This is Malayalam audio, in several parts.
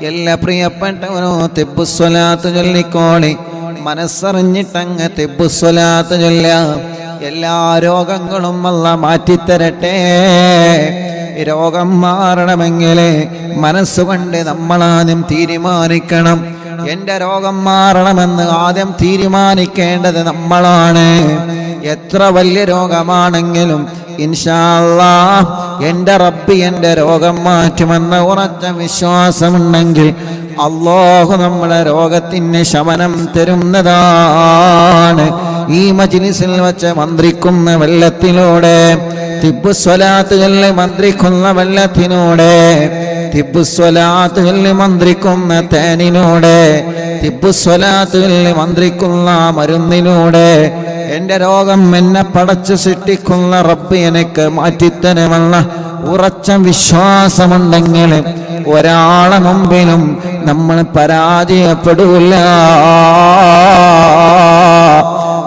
എല്ലാ പ്രിയപ്പെട്ടവനോ തിബ്ബുസ്വലാത്ത് ചൊല്ലിക്കോളി. മനസ്സറിഞ്ഞിട്ടങ്ങ് തിബ്ബുസ്വലാത്ത് ചൊല്ല. എല്ലാ രോഗങ്ങളും അല്ലാഹ് മാറ്റിത്തരട്ടെ. രോഗം മാറണമെങ്കിൽ മനസ്സുകൊണ്ട് നമ്മളാദ്യം തീരുമാനിക്കണം. എൻ്റെ രോഗം മാറണമെന്ന് ആദ്യം തീരുമാനിക്കേണ്ടത് നമ്മളാണ്. എത്ര വലിയ രോഗമാണെങ്കിലും ഇൻഷാ അല്ലാഹ് എൻ്റെ റബ്ബ് എൻ്റെ രോഗം മാറ്റുമെന്ന ഉറച്ച വിശ്വാസമുണ്ടെങ്കിൽ അല്ലാഹു നമ്മുടെ രോഗത്തിന് ശമനം തരുന്നതാണ്. ഈ മജ്ലിസിൽ വെച്ച് മന്ത്രിക്കുന്ന വെള്ളത്തിലൂടെ, തിബ്ബുസ്വലാത്ത് ചൊല്ലി മന്ത്രിക്കുന്ന വെള്ളത്തിലൂടെ, തിബ്ബുസ്വലാത്ത് ചൊല്ലി മന്ത്രിക്കുന്ന തേനിലൂടെ, തിബ്ബുസ്വലാത്ത് ചൊല്ലി മന്ത്രിക്കുന്ന മരുന്നിലൂടെ എൻ്റെ രോഗം എന്നെ പടച്ചു സൃഷ്ടിക്കുന്ന റബ്ബ് എനിക്ക് മാറ്റിത്തരുമെന്ന ഉറച്ച വിശ്വാസമുണ്ടെങ്കിൽ ഒരാളെ മുമ്പിലും നമ്മൾ പരാജയപ്പെടില്ല.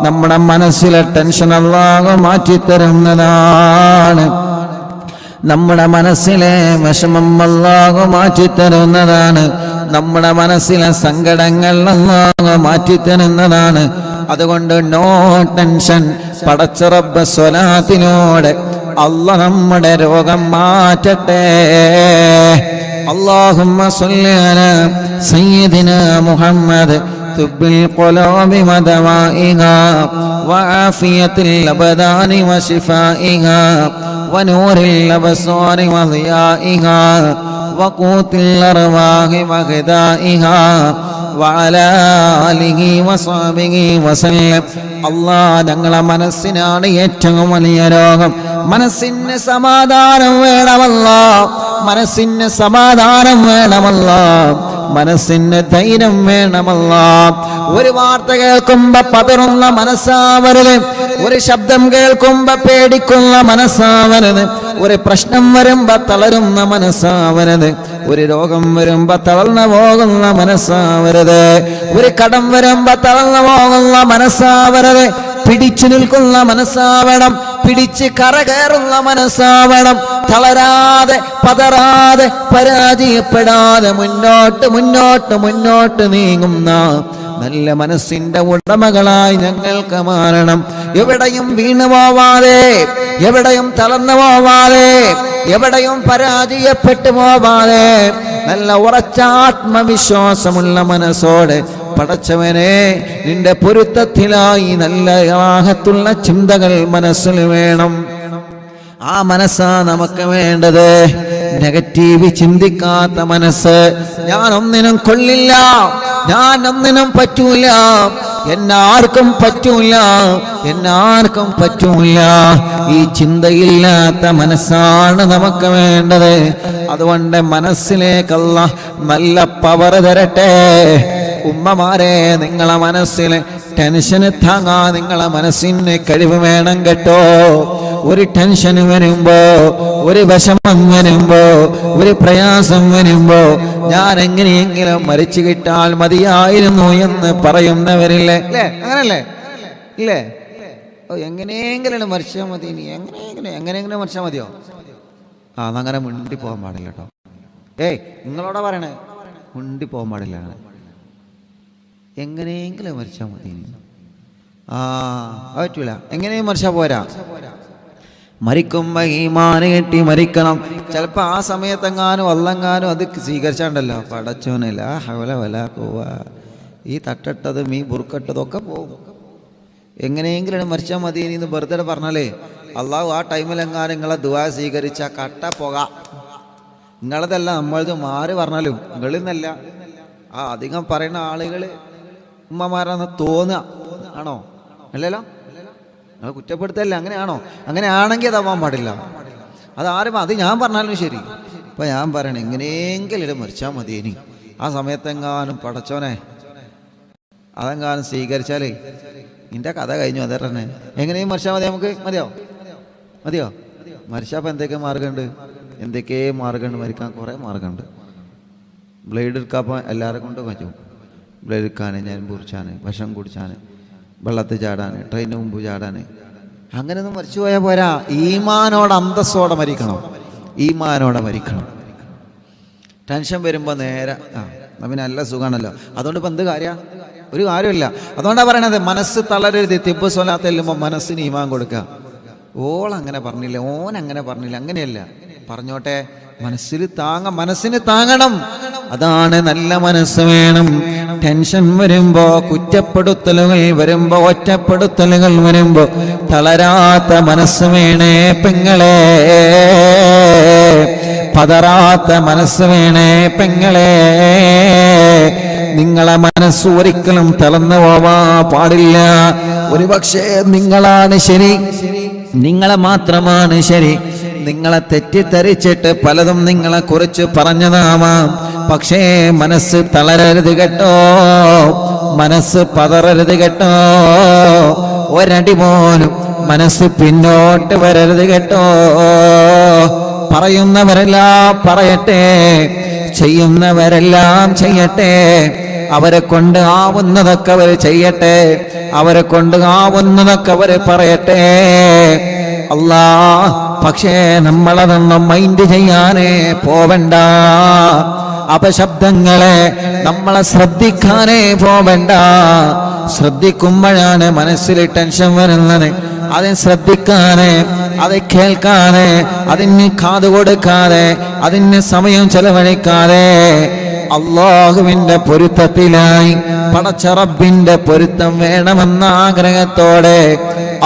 നമ്മുടെ മനസ്സിലെ ടെൻഷൻ അല്ലാഹു മാറ്റിത്തരുന്നതാണ്. നമ്മുടെ മനസ്സിലെ വിഷമം അല്ലാഹു മാറ്റിത്തരുന്നതാണ്. നമ്മുടെ മനസ്സിലെ സങ്കടങ്ങൾ അല്ലാഹു മാറ്റിത്തരുന്നതാണ്. അതുകൊണ്ട് നോ ടെൻഷൻ. പടച്ച റബ്ബ് സ്വലാത്തിനോട് അല്ലാഹ് നമ്മുടെ രോഗം മാറ്റട്ടെ. اللهم صل على سيدنا محمد طب القلوب ودوائها وعافية الأبدان وشفائها ونور الأبصار وضيائها وقوت الأرواح وغذائها وعلى آله وصحبه وسلم. അല്ലാഹ് ഞങ്ങളെ മനസ്സിനാണ് ഏറ്റവും വലിയ രോഗം. മനസ്സിന് സമാധാനം വേണമല്ലോ, മനസ്സിന് സമാധാനം വേണമല്ലോ, മനസ്സിന് ധൈര്യം വേണമല്ലോ. ഒരു വാർത്ത കേൾക്കുമ്പോ പതറുന്ന മനസ്സാവരുത്, ഒരു ശബ്ദം കേൾക്കുമ്പോ പേടിക്കുന്ന മനസ്സാവരുത്, ഒരു പ്രശ്നം വരുമ്പോ തളരുന്ന മനസ്സാവരുത്, ഒരു രോഗം വരുമ്പോ തളർന്നു പോകുന്ന മനസ്സാവരുത്, ഒരു കടം വരുമ്പോ തളർന്നു പോകുന്ന മനസ്സാവരുത്. പിടിച്ചു നിൽക്കുന്ന മനസ്സാവണം, പിടിച്ച് കരകയറുന്ന മനസ്സാവണം. തളരാതെ പതറാതെ പരാജയപ്പെടാതെ മുന്നോട്ട് മുന്നോട്ട് മുന്നോട്ട് നീങ്ങുന്ന നല്ല മനസ്സിന്റെ ഉടമകളായി ഞങ്ങൾക്ക് മാറണം. എവിടെയും വീണു പോവാതെ, എവിടെയും തളർന്നു പോവാതെ, എവിടെയും പരാജയപ്പെട്ടു പോവാതെ നല്ല ഉറച്ച ആത്മവിശ്വാസമുള്ള മനസ്സോടെ പടച്ചവനെ നിന്റെ പൊരുത്തത്തിലായി നല്ല റാഹത്തുള്ള ചിന്തകൾ മനസ്സിൽ വേണം. ആ മനസ്സാ നമുക്ക് വേണ്ടത്. നെഗറ്റീവ് ചിന്തിക്കാത്ത മനസ്സ്. ഞാൻ ഒന്നിനും കൊള്ളില്ല, ഞാൻ ഒന്നിനും പറ്റൂല, എന്നാർക്കും പറ്റൂല, എന്നാർക്കും പറ്റൂല, ഈ ചിന്തയില്ലാത്ത മനസ്സാണ് നമുക്ക് വേണ്ടത്. അതുകൊണ്ട് മനസ്സിലേക്ക് അല്ലാഹ് നല്ല പവർ തരട്ടെ. ഉമ്മമാരെ, നിങ്ങളെ മനസ്സിൽ ടെൻഷൻ താങ്ങാൻ നിങ്ങളെ മനസ്സിന് കഴിവ് വേണം കേട്ടോ. ഒരു ടെൻഷൻ വരുമ്പോ, ഒരു വിഷമം വരുമ്പോ, ഒരു പ്രയാസം വരുമ്പോ ഞാൻ എങ്ങനെയെങ്കിലും മരിച്ചു കിട്ടാൽ മതിയായിരുന്നു എന്ന് പറയുന്നവരില്ലേ? അല്ലേ? അങ്ങനല്ലേ? ഇല്ലേ? എങ്ങനെയെങ്കിലും മരിച്ചാൽ മതി, ഇനി എങ്ങനെയെങ്കിലും മരിച്ചാൽ മതിയോ? അതങ്ങനെ മുണ്ടി പോകാൻ പാടില്ല കേട്ടോ. നിങ്ങളോടാ പറയണേ, മുണ്ടി പോകാൻ പാടില്ല. എങ്ങനെയെങ്കിലും മരിച്ചാൽ മതി. പറ്റൂല, എങ്ങനെയും മരിച്ചാൽ പോരാ. മരിക്കുമ്പോ ഈമാൻ കെട്ടി മരിക്കണം. ചിലപ്പോ ആ സമയത്തെങ്ങാനും വല്ലെങ്ങാനും അത് സ്വീകരിച്ചാണ്ടല്ലോ, പടച്ചോനല്ല ഹവല വല പോവാ, ഈ തട്ടട്ടതും ഈ ബുർക്കട്ടതും ഒക്കെ പോകും. എങ്ങനെയെങ്കിലും മരിച്ചാൽ മതി എന്ന് വെറുതെ പറഞ്ഞാലേ അള്ളാഹു ആ ടൈമിലെങ്ങാനും നിങ്ങളെ ദുആ സ്വീകരിച്ച കട്ട പോക. നിങ്ങളതല്ല, നമ്മളത് മാറി പറഞ്ഞാലും നിങ്ങളിൽ നിന്നല്ല. അധികം പറയുന്ന ആളുകൾ ഉമ്മമാരാന്ന് തോന്നുക. ആണോ? അല്ലല്ലോ, നിങ്ങൾ കുറ്റപ്പെടുത്തല്ല. അങ്ങനെയാണോ? അങ്ങനെയാണെങ്കിൽ അതാവാൻ പാടില്ല. അതാരും അത് ഞാൻ പറഞ്ഞാലും ശരി. ഇപ്പം ഞാൻ പറയണേ, എങ്ങനെയെങ്കിലും മരിച്ചാൽ മതി. ഇനി ആ സമയത്തെങ്ങാനും പടച്ചോനെ അതെങ്ങാനും സ്വീകരിച്ചാലേ നിന്റെ കഥ കഴിഞ്ഞു. അതേ തന്നെ എങ്ങനെയും മരിച്ചാൽ മതി. നമുക്ക് മതിയോ? മതിയോ? മരിച്ചപ്പോൾ എന്തൊക്കെ മാർഗമുണ്ട്? മരിക്കാൻ കുറേ മാർഗമുണ്ട്. ബ്ലേഡ് എടുക്കാപ്പോൾ എല്ലാവരെ കൊണ്ടും പറ്റും. ബ്ലേഡ് എടുക്കാൻ, ഞാൻ പൊറിച്ചാൻ, വിഷം കുടിച്ചാൻ, വെള്ളത്തിൽ ചാടാൻ, ട്രെയിനിന് മുമ്പ് ചാടാൻ, അങ്ങനെയൊന്നും മരിച്ചു പോയാൽ പോരാ. ഈമാനോടെ അന്തസ്സോടെ മരിക്കണം. ഈമാനോടെ മരിക്കണം. ടെൻഷൻ വരുമ്പോൾ നേരെ പിന്നെ നല്ല സുഖമാണല്ലോ. അതുകൊണ്ട് ഇപ്പം എന്ത് കാര്യമാണ്? ഒരു കാര്യമില്ല. അതുകൊണ്ടാണ് പറയണത് മനസ്സ് തളരരുത്. തിബ്ബ് സ്വലാത്ത് ചെല്ലുമ്പോൾ മനസ്സിന് ഈമാൻ കൊടുക്കുക. ഓളങ്ങനെ പറഞ്ഞില്ല, ഓൻ അങ്ങനെ പറഞ്ഞില്ല, അങ്ങനെയല്ല, പറഞ്ഞോട്ടെ. മനസ്സിന് താങ്ങണം. അതാണ് നല്ല മനസ്സ് വേണം. ടെൻഷൻ വരുമ്പോ, കുറ്റപ്പെടുത്തലുകൾ വരുമ്പോ, ഒറ്റപ്പെടുത്തലുകൾ വരുമ്പോ തളരാത്ത മനസ്സ് വേണേ പെങ്ങളെ, പതറാത്ത മനസ്സ് വേണേ പെങ്ങളെ. നിങ്ങളെ മനസ്സ് ഒരിക്കലും തളർന്നു പോവാ പാടില്ല. ഒരുപക്ഷെ നിങ്ങളാണ് ശരി, നിങ്ങളെ മാത്രമാണ് ശരി. നിങ്ങളെ തെറ്റിദ്ധരിച്ചിട്ട് പലതും നിങ്ങളെ കുറിച്ച് പറഞ്ഞതാവാം. പക്ഷേ മനസ്സ് തളരരുത് കേട്ടോ, മനസ്സ് പതറരുത് കേട്ടോ. ഒരടി പോലും മനസ്സ് പിന്നോട്ട് വരരുത് കേട്ടോ. പറയുന്നവരെല്ലാം പറയട്ടെ, ചെയ്യുന്നവരെല്ലാം ചെയ്യട്ടെ. അവരെ കൊണ്ട് ആവുന്നതൊക്കെ അവർ ചെയ്യട്ടെ, അവരെ കൊണ്ട് ആവുന്നതൊക്കെ അവർ പറയട്ടെ. അല്ലാ, പക്ഷേ നമ്മളതൊന്നും മൈൻഡ് ചെയ്യാനേ പോവണ്ട. അപശബ്ദങ്ങളെ നമ്മളെ ശ്രദ്ധിക്കാനേ പോവണ്ട. ശ്രദ്ധിക്കുമ്പോഴാണ് മനസ്സിൽ ടെൻഷൻ വരുന്നത്. അതിന് ശ്രദ്ധിക്കാതെ, അത് കേൾക്കാതെ, അതിന് കാത് കൊടുക്കാതെ, അതിന് സമയം ചെലവഴിക്കാതെ അല്ലാഹുവിന്റെ പൊരുത്തത്തിലായി, പടച്ച റബ്ബിന്റെ പൊരുത്തം വേണമെന്ന ആഗ്രഹത്തോടെ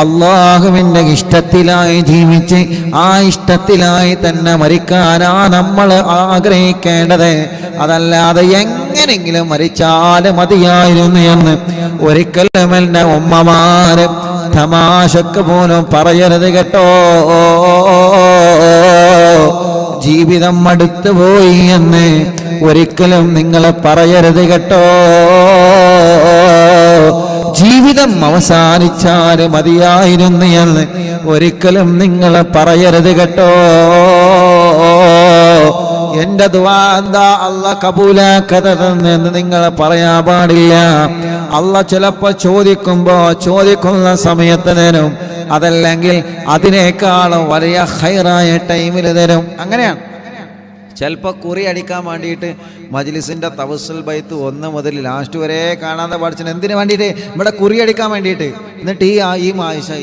അല്ലാഹുവിന്റെ ഇഷ്ടത്തിലായി ജീവിച്ച് ആ ഇഷ്ടത്തിലായി തന്നെ മരിക്കാനാ നമ്മൾ ആഗ്രഹിക്കേണ്ടത്. അതല്ലാതെ എങ്ങനെങ്കിലും മരിച്ചാൽ മതിയായിരുന്നു എന്ന് ഒരിക്കലും എൻ്റെ ഉമ്മമാര് തമാശക്ക് പോലും പറയരുത് കേട്ടോ. ജീവിതം മടുത്തു പോയി എന്ന് ഒരിക്കലും നിങ്ങൾ പറയരുത് കേട്ടോ. ജീവിതം അവസാനിച്ചാൽ മതിയായിരുന്നു എന്ന് ഒരിക്കലും നിങ്ങൾ പറയരുത് കേട്ടോ. എന്റെ ദുആ എന്താ അല്ലാഹ് കബൂലാക്കതെന്ന് നിങ്ങൾ പറയാൻ പാടില്ല. അല്ലാഹ് ചിലപ്പോൾ ചോദിക്കുന്ന സമയത്ത് തരും, അതല്ലെങ്കിൽ അതിനേക്കാളും വലിയ ഖൈറായ ടൈമിൽ തരും. അങ്ങനെയാണ്. ചിലപ്പോൾ കുറി അടിക്കാൻ വേണ്ടിയിട്ട് മജ്ലിസിൻ്റെ തവസ്സുൽ ബൈത്ത് 1 മുതൽ ലാസ്റ്റ് വരെ കാണാതെ പഠിച്ചത് എന്തിനു വേണ്ടിയിട്ട്? ഇവിടെ കുറി അടിക്കാൻ വേണ്ടിയിട്ട്. എന്നിട്ട്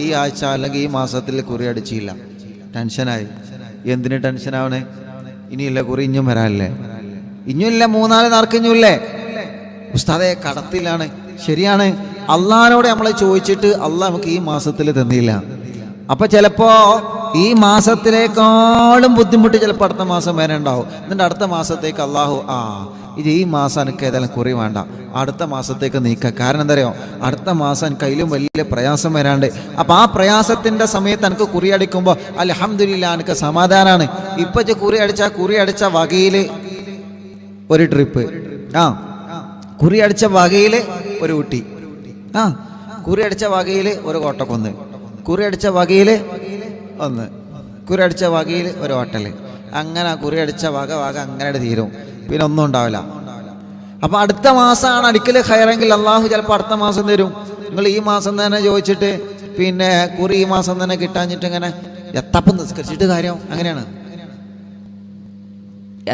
ഈ ആഴ്ച അല്ലെങ്കിൽ ഈ മാസത്തിൽ കുറി അടിച്ചില്ല, ടെൻഷനായി. എന്തിന് ടെൻഷനാവണേ? ഇനിയില്ല കുറി, ഇഞ്ഞും വരാനല്ലേ, ഇഞ്ഞുമില്ല, 3-4 നാർക്കിഞ്ഞുമില്ലേ. ഉസ്താദെ കടത്തിലാണ്. ശരിയാണ്, അള്ളാഹിനോട് നമ്മൾ ചോദിച്ചിട്ട് അള്ളാഹ് നമുക്ക് ഈ മാസത്തിൽ തന്നില്ല. അപ്പൊ ചിലപ്പോ ഈ മാസത്തിലേക്കാളും ബുദ്ധിമുട്ട് ചിലപ്പോൾ അടുത്ത മാസം വരെ ഉണ്ടാവും. എന്നിട്ട് അടുത്ത മാസത്തേക്ക് അള്ളാഹു ഇത് ഈ മാസം എനിക്ക് ഏതായാലും കുറി വേണ്ട, അടുത്ത മാസത്തേക്ക് നീക്കുക. കാരണം എന്താ അറിയോ? അടുത്ത മാസം എനിക്ക് അതിലും വലിയ പ്രയാസം വരാണ്ട്. അപ്പം ആ പ്രയാസത്തിൻ്റെ സമയത്ത് എനിക്ക് കുറി അടിക്കുമ്പോൾ അൽഹംദുലില്ലാ എനിക്ക് സമാധാനമാണ്. ഇപ്പം കുറി അടിച്ച വകയിൽ ഒരു ട്രിപ്പ്, കുറി അടിച്ച വകയിൽ ഒരു ഊട്ടി, കുറി അടിച്ച വകയിൽ ഒരു കോട്ടക്കുന്ന്, കുറി അടിച്ച വകയിൽ ഒന്ന്, കുറി അടിച്ച വകയിൽ ഒരു ഹോട്ടൽ. അങ്ങനെ കുറി അടിച്ച വക അങ്ങനെ തീരും, പിന്നെ ഒന്നും ഉണ്ടാവില്ല. അപ്പം അടുത്ത മാസമാണ് അടിക്കൽ ഖൈറെങ്കിൽ അള്ളാഹു ചിലപ്പോൾ അടുത്ത മാസം തരും. നിങ്ങൾ ഈ മാസം തന്നെ ചോദിച്ചിട്ട് പിന്നെ കുറി ഈ മാസം തന്നെ കിട്ടാഞ്ഞിട്ട് ഇങ്ങനെ എത്താപ്പം നിസ്കരിച്ചിട്ട് കാര്യം? അങ്ങനെയാണ്.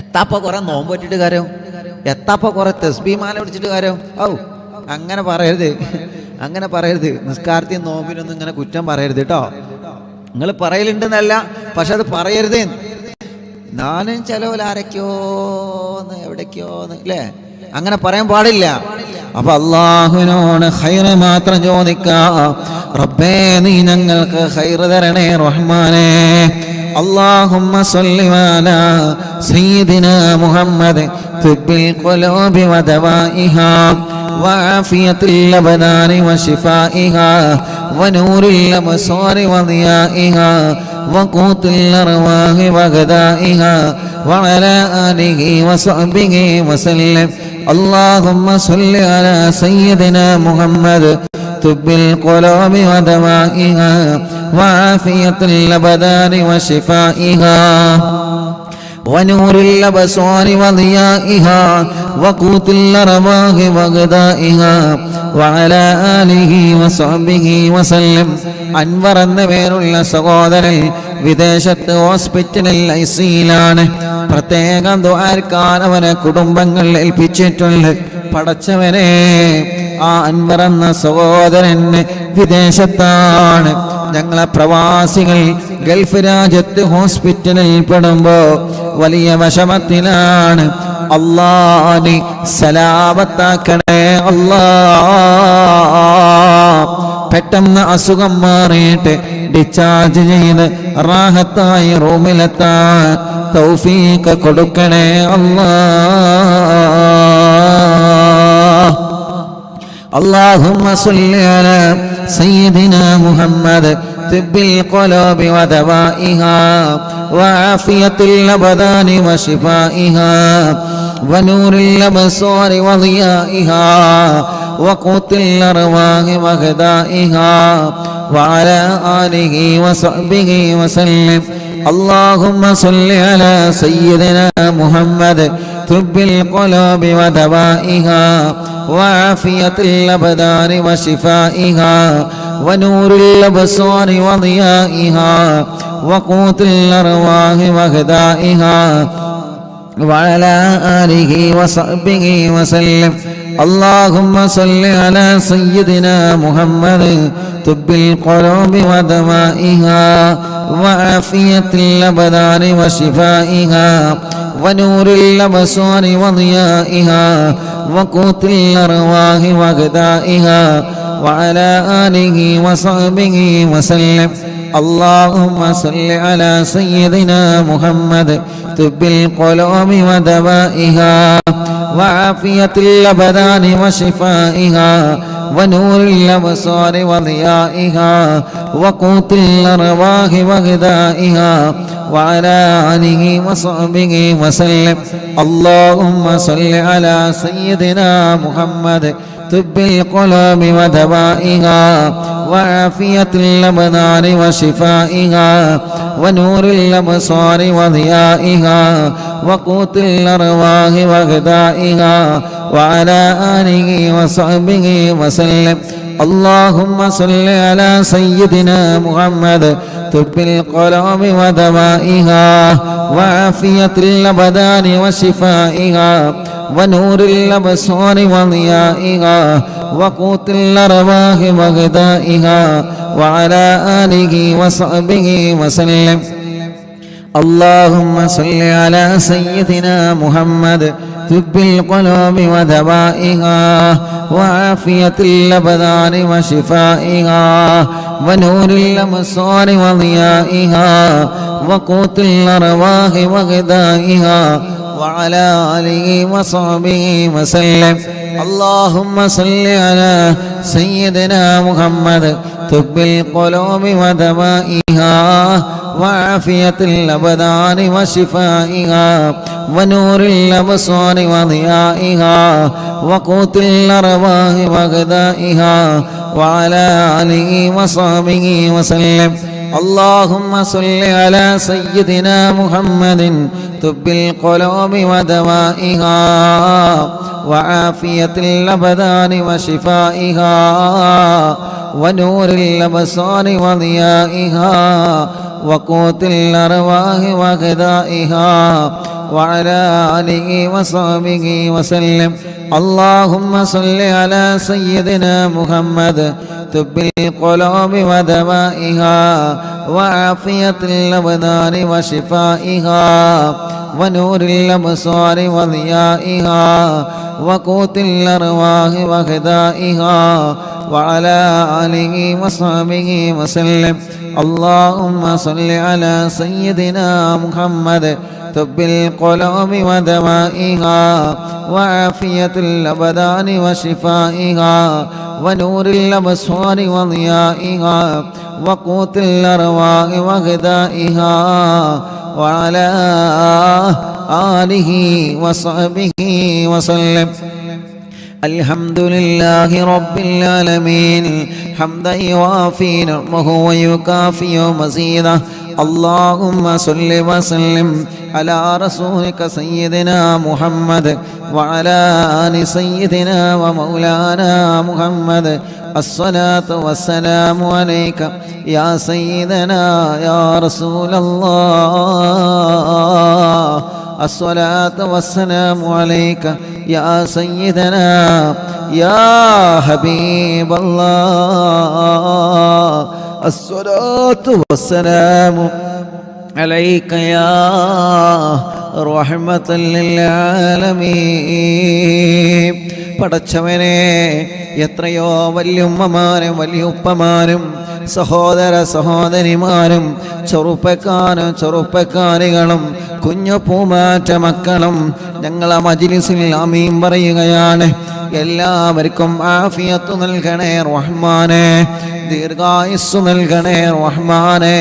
എത്താപ്പ കുറെ നോമ്പ് പറ്റിയിട്ട് കാര്യം, എത്താപ്പ കുറെ തസ്ബീഹ് പിടിച്ചിട്ട് കാര്യം? അങ്ങനെ പറയരുത്, അങ്ങനെ പറയരുത്. നിസ്കാരത്തിൽ നോമ്പിനൊന്നും ഇങ്ങനെ കുറ്റം പറയരുത് കേട്ടോ. നിങ്ങൾ പറയലുണ്ടെന്നല്ല, പക്ഷെ അത് പറയരുത്. ഞാനും ചിലവരാരൊക്കെയോന്ന് എവിടേക്കോന്ന് അല്ലേ, അങ്ങനെ പറയാൻ പാടില്ല. അപ്പൊ അള്ളാഹുവിനോട് ഖൈറ് മാത്രം ചോദിക്കാം. റബ്ബേ നീ ഞങ്ങൾക്ക് ഖൈറ് തരണേ റഹ്മാനേ. اللهم صل على سيدنا محمد طب القلوب ودوائها وعافية الأبدان وشفائها ونور الأبصار وضيائها وقوت الأرواح وغذائها وعلى آله وصحبه وسلم. اللهم صل على سيدنا محمد طب القلوب ودوائها وعافية الأبدان وشفائها ونور الأبصار وضيائها وقوت الأرواح وغذائها وعلى آله وصحبه وسلم. അൻവർ എന്ന പേരുള്ള സഹോദരൻ വിദേശത്ത് ഹോസ്പിറ്റലിൽ ഐസിയിലാണ്. പ്രത്യേകം ദുആർക്കാൻ അവനെ കുടുംബങ്ങൾ ഏൽപ്പിച്ചിട്ടുണ്ട്. പടച്ചവനെ, ആ അൻവർ എന്ന സഹോദരൻ വിദേശത്താണ്. ഞങ്ങളെ പ്രവാസികൾ ഗൾഫ് രാജ്യത്ത് ഹോസ്പിറ്റലിൽ പെടുമ്പോ വലിയ വിഷമത്തിലാണ്. അല്ലാഹ് സലാമത്താക്കണേ അല്ലാ. പെട്ടെന്ന് അസുഖം മാറിയിട്ട് ഡിസ്ചാർജ് ചെയ്ത് റാഹത്തായി റൂമിലെത്താൻ തൗഫീഖ് കൊടുക്കണേ അല്ലാ. اللهم صل على سيدنا محمد طب القلوب ودوائها وعافية الأبدان وشفائها ونور الأبصار وضيائها وقوت الأرواح وغذائها وعلى آله وصحبه وسلم. اللهم صل على سيدنا محمد طب القلوب ودوائها وعافية الأبدان وشفائها ونور الأبصار وضيائها وقوت الأرواح وغذائها وعلى آله وصحبه وسلم. اللهم صل على سيدنا محمد طب القلوب ودوائها وعافية الأبدان وشفائها ونور الأبصار وضيائها وقوت الأرواح وغذائها وعلى آله وصحبه وسلم. اللهم صل على سيدنا محمد طب القلوب ودوائها وعافية الأبدان وشفائها ونور الأبصار وضيائها وقوت الأرواح وغذائها وعلى آله وصحبه وسلم. اللهم صل على سيدنا محمد طب القلوب ودوائها وعافية الأبدان وشفائها ونور الأبصار وضيائها وقوت الأرواح وغذائها وعلى آله وصحبه وسلم. اللهم صل على سيدنا محمد طب القلوب ودوائها وعافية الأبدان وشفائها ونور الأبصار وضيائها وقوت الأرواح وغذائها وعلى آله وصحبه وسلم. اللهم صل على سيدنا محمد طب القلوب ودوائها وعافية الأبدان وشفائها ونور الأبصار وضيائها وقوت الأرواح وغذائها وعلى آله وصحبه وسلم. اللهم صل على سيدنا محمد طب القلوب ودوائها وعافية الأبدان وشفائها ونور الأبصار وضيائها وقوت الأرواح وغذائها وعلى آله وصحبه وسلم. اللهم صل على سيدنا محمد طب القلوب ودوائها وعافية الأبدان وشفائها ونور الأبصار وضيائها وقوت الأرواح وغذائها وعلى آله وصحبه وسلم. اللهم صل على سيدنا محمد طب القلوب ودوائها وعافية الأبدان وشفائها ونور الأبصار وضيائها وقوت الأرواح وغذائها وعلى آله وصحبه وسلم. اللهم صل على سيدنا محمد طب القلوب ودوائها وعافية الأبدان وشفائها ونور الأبصار وضيائها وقوت الأرواح وغذائها وعلى آله وصحبه وسلم. الحمد لله رب العالمين حمدا يوافي نعمه ويكافئ مزيده. اللهم صل وسلم على رسولك سيدنا محمد وعلى آل سيدنا ومولانا محمد. الصلاة والسلام عليك يا سيدنا يا رسول الله. الصلاة والسلام عليك يا سيدنا يا حبيب الله. الصلاة والسلام عليك يا رحمة للعالمين. പടച്ചവനെ, എത്രയോ വല്യുമ്മമാരും വലിയുപ്പമാരും സഹോദര സഹോദരിമാരും ചെറുപ്പക്കാരികളും കുഞ്ഞു പൂമാറ്റ മക്കളും ഞങ്ങളെ മജ്‌ലിസിൽ ആമീൻ പറയുകയാണ്. എല്ലാവർക്കും ആഫിയത്ത് നൽകണേ റഹ്മാനെ, ദീർഘായുസ്സ് നൽകണേ റഹ്മാനെ,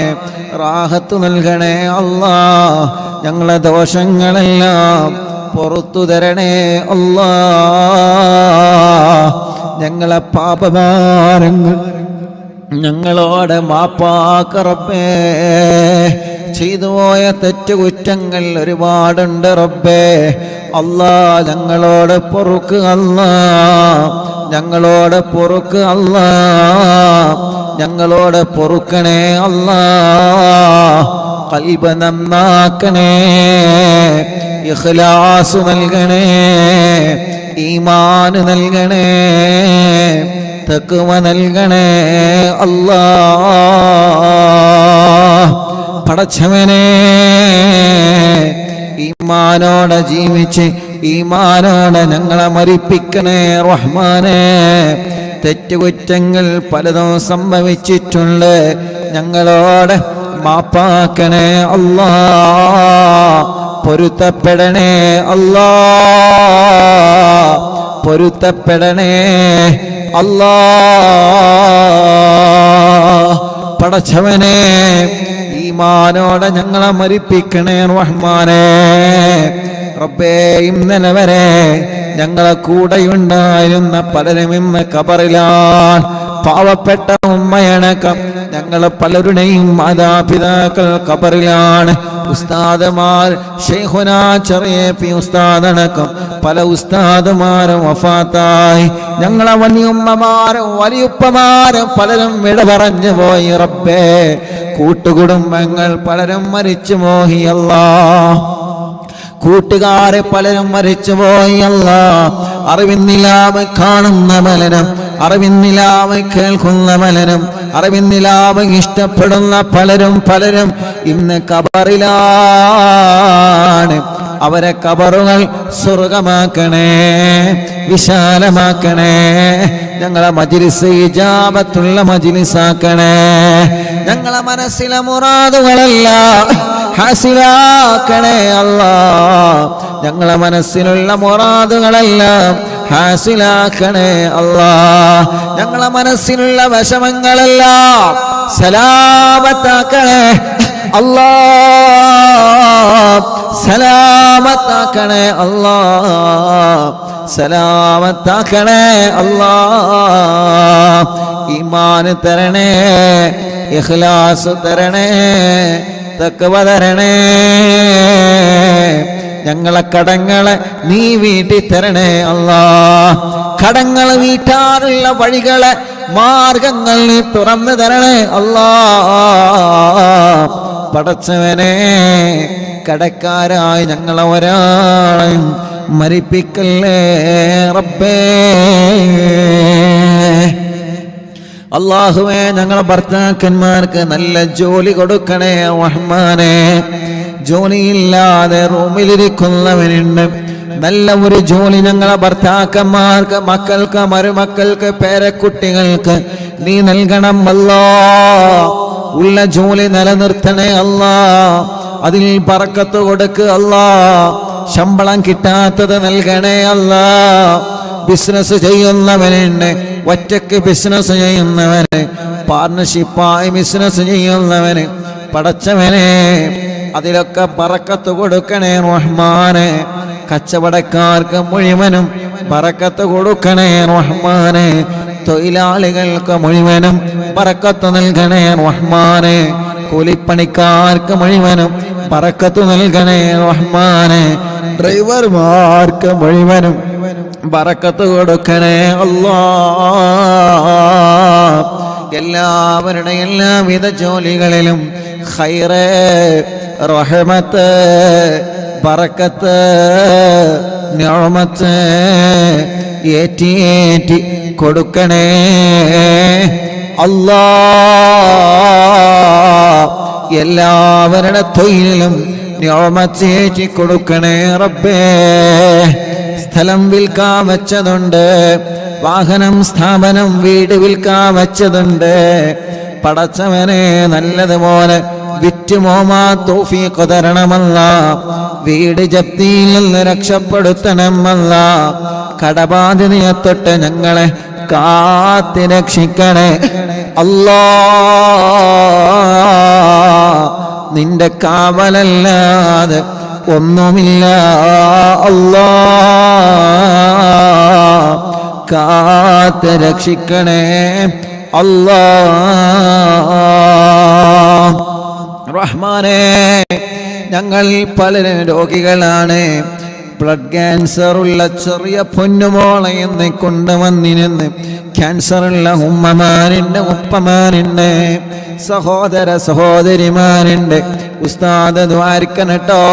റാഹത്ത് നൽകണേ അല്ലാഹ്. ഞങ്ങളെ ദോഷങ്ങളെല്ലാം പുറത്തു തരണേ അല്ലാഹ്. ഞങ്ങളെ പാപഭാരങ്ങൾ ഞങ്ങളോട് മാപ്പാക്ക് റബ്ബേ. ചെയ്തുപോയ തെറ്റുകുറ്റങ്ങൾ ഒരുപാടുണ്ട് റബ്ബേ. അല്ലാഹ് ഞങ്ങളോട് പൊറുക്ക് അല്ലാഹ്, ഞങ്ങളോട് പൊറുക്ക് അല്ലാഹ്, ഞങ്ങളോട് പൊറുക്കണേ അല്ലാഹ്. ഖൽബ് നന്നാക്കണേ, ഇഖ്ലാസ് നൽകണേ, ഈമാൻ നൽകണേ, തഖ്വ നൽകണേ അല്ലാഹ്. പടച്ചവനെ, ഈമാനോടെ ജീവിച്ച് ഈമാനോടെ ഞങ്ങളെ മരിപ്പിക്കണേ റഹ്മാനെ. തെറ്റുകുറ്റങ്ങൾ പലതും സംഭവിച്ചിട്ടുണ്ട്, ഞങ്ങളോട് മാപ്പാക്കണേ അല്ലാഹ്. പൊരുത്തപ്പെടണേ അല്ലാഹ്, പൊരുത്തപ്പെടണേ അല്ലാഹ്. പടച്ചവനെ, ഈമാനോടെ ഞങ്ങളെ മരിപ്പിക്കണേ റഹ്മാനെ. റബ്ബേ, ഇന്നലെ വരെ ഞങ്ങളെ കൂടെയുണ്ടായിരുന്ന പലരും ഇന്ന് ഖബറിലാണ്. പാവപ്പെട്ട ഉമ്മയടക്കം ഞങ്ങൾ പലരുടെയും മാതാപിതാക്കൾ ഖബറിലാണ്. ഉസ്താദുമാർ, ശൈഖുനാ ചെറിയ ഉസ്താദടക്കം പല ഉസ്താദുമാരും വഫാത്തായി. ഞങ്ങളെ വലിയുമ്മമാരും വലിയുപ്പമാരും പലരും വിട പറഞ്ഞു പോയി റബ്ബേ. കൂട്ടുകുടുംബങ്ങൾ പലരും മരിച്ചു പോയി അല്ലാഹ്. കൂട്ടുകാരെ പലരും മരിച്ചുപോയി അല്ലാഹ്. അറിവിന്നിലാവ് കാണുന്ന പലരും, അറിവിന്നിലാവ് കേൾക്കുന്ന പലരും, അറിവിന്നിലാവ് ഇഷ്ടപ്പെടുന്ന പലരും ഇന്ന് ഖബറിലാണ്. അവരെ ഖബറുകൾ സ്വർഗമാക്കണേ, വിശാലമാക്കണേ. ഞങ്ങളെ മജ്‌ലിസ് ഇജാബത്തുള്ള മജ്‌ലിസാക്കണേ. ഞങ്ങളെ മനസ്സിലെ മുറാദുകളെല്ലാം ഹാസിലാക്കണേ അല്ലാഹ്. ഞങ്ങളെ മനസ്സിലുള്ള മുറാദുകളെല്ലാം ഹാസിലാക്കണേ അല്ലാഹ്. ഞങ്ങളെ മനസ്സിലുള്ള വിഷമങ്ങളെല്ലാം സലാമത്താക്കണേ അല്ലാഹ്. സലാമത്താക്കണേ അല്ലാഹ്, സലാമത്താക്കണേ അല്ലാഹ്. ഈമാൻ തരണേ, ഇഖ്ലാസ് തരണേ, തഖ്വ തരണേ. ഞങ്ങളെ കടങ്ങളെ നീ വീട്ടി തരണേ അല്ലാഹ്. കടങ്ങൾ വീട്ടാനുള്ള വഴികളെ മാർഗങ്ങൾ നീ തുറന്നു തരണേ അല്ലാഹ്. പടച്ചവനെ, കടക്കാരായി ഞങ്ങളെ ഒരാളെയും മരിപ്പിക്കല്ലേ റബ്ബേ. അല്ലാഹുവേ, ഞങ്ങളെ ഭർത്താക്കന്മാർക്ക് നല്ല ജോലി കൊടുക്കണേ റഹ്മാനെ. ജോലിയില്ലാതെ റൂമിലിരിക്കുന്നവനുണ്ട്, നല്ല ഒരു ജോലി ഞങ്ങളെ ഭർത്താക്കന്മാർക്ക്, മക്കൾക്ക്, മരുമക്കൾക്ക്, പേരക്കുട്ടികൾക്ക് നീ നൽകണം അല്ലാഹ്. ഉള്ള ജോലി നിലനിർത്തണേ അല്ലാഹ്. അതിൽ ബറക്കത്ത് കൊടുക്ക് അല്ലാഹ്. ശമ്പളം കിട്ടാത്തത് നൽകണേ അല്ലാഹ്. ബിസിനസ് ചെയ്യുന്നവനുണ്ട്, ഒറ്റക്ക് ബിസിനസ് ചെയ്യുന്നവന്, പാർട്ണർഷിപ്പായി ബിസിനസ് ചെയ്യുന്നവന്, പടച്ചവനെ അതിലൊക്കെ ബറക്കത്ത് കൊടുക്കണേ റഹ്മാനെ. കച്ചവടക്കാർക്ക് മുഴുവനും ബറക്കത്ത് കൊടുക്കണേ റഹ്മാനെ. തൊഴിലാളികൾക്ക് മുഴുവനും ബറക്കത്ത് നൽകണേ റഹ്മാനെ. കൂലിപ്പണിക്കാർക്ക് മുഴുവനും ബറക്കത്ത് നൽകണേ റഹ്മാനെ. ഡ്രൈവർമാർക്ക് മുഴുവനും ബറക്കത്ത് കൊടുക്കണേ അല്ലാഹ്. എല്ലാവരുടെ എല്ലാവിധ ജോലികളിലും ഖൈറ്, റഹ്മത്ത്, ബറക്കത്ത്, നിഅമത്ത് ഏറ്റി കൊടുക്കണേ അല്ലാഹ്. എല്ലാവരുടെ തൊഴിലും നിഅമത്ത് ഏറ്റി കൊടുക്കണേ റബ്ബേ. സ്ഥലം വിൽക്കാൻ വെച്ചതുണ്ട്, വാഹനം, സ്ഥാപനം, വീട് വിൽക്കാൻ വെച്ചതുണ്ട്. പടച്ചവനെ നല്ലതുപോലെ വിറ്റുമോമാ തൗഫീഖ് തരണമല്ല. വീട് ജപ്തിയിൽ നിന്ന് രക്ഷപ്പെടുത്തണമല്ല. കടബാധ്യതയെ തൊട്ട് ഞങ്ങളെ കാത്ത് രക്ഷിക്കണേ അല്ലാഹ്. നിന്റെ കാവലല്ലാതെ ഒന്നുമില്ല അല്ലാഹ്. കാത്ത് രക്ഷിക്കണേ അല്ലാഹ്. റഹ്മാനേ, ഞങ്ങൾ പലരും രോഗികളാണ്. ബ്ലഡ് ക്യാൻസർ ഉള്ള ചെറിയ പൊന്നുമോളെ എന്ന് കൊണ്ടുവന്നിരുന്ന് ക്യാൻസറുള്ള ഉമ്മമാരുണ്ട്, ഉപ്പമാരുണ്ട്, സഹോദര സഹോദരിമാരുണ്ട്. ഉസ്താദ് ദ്വാരിക്കനട്ടോ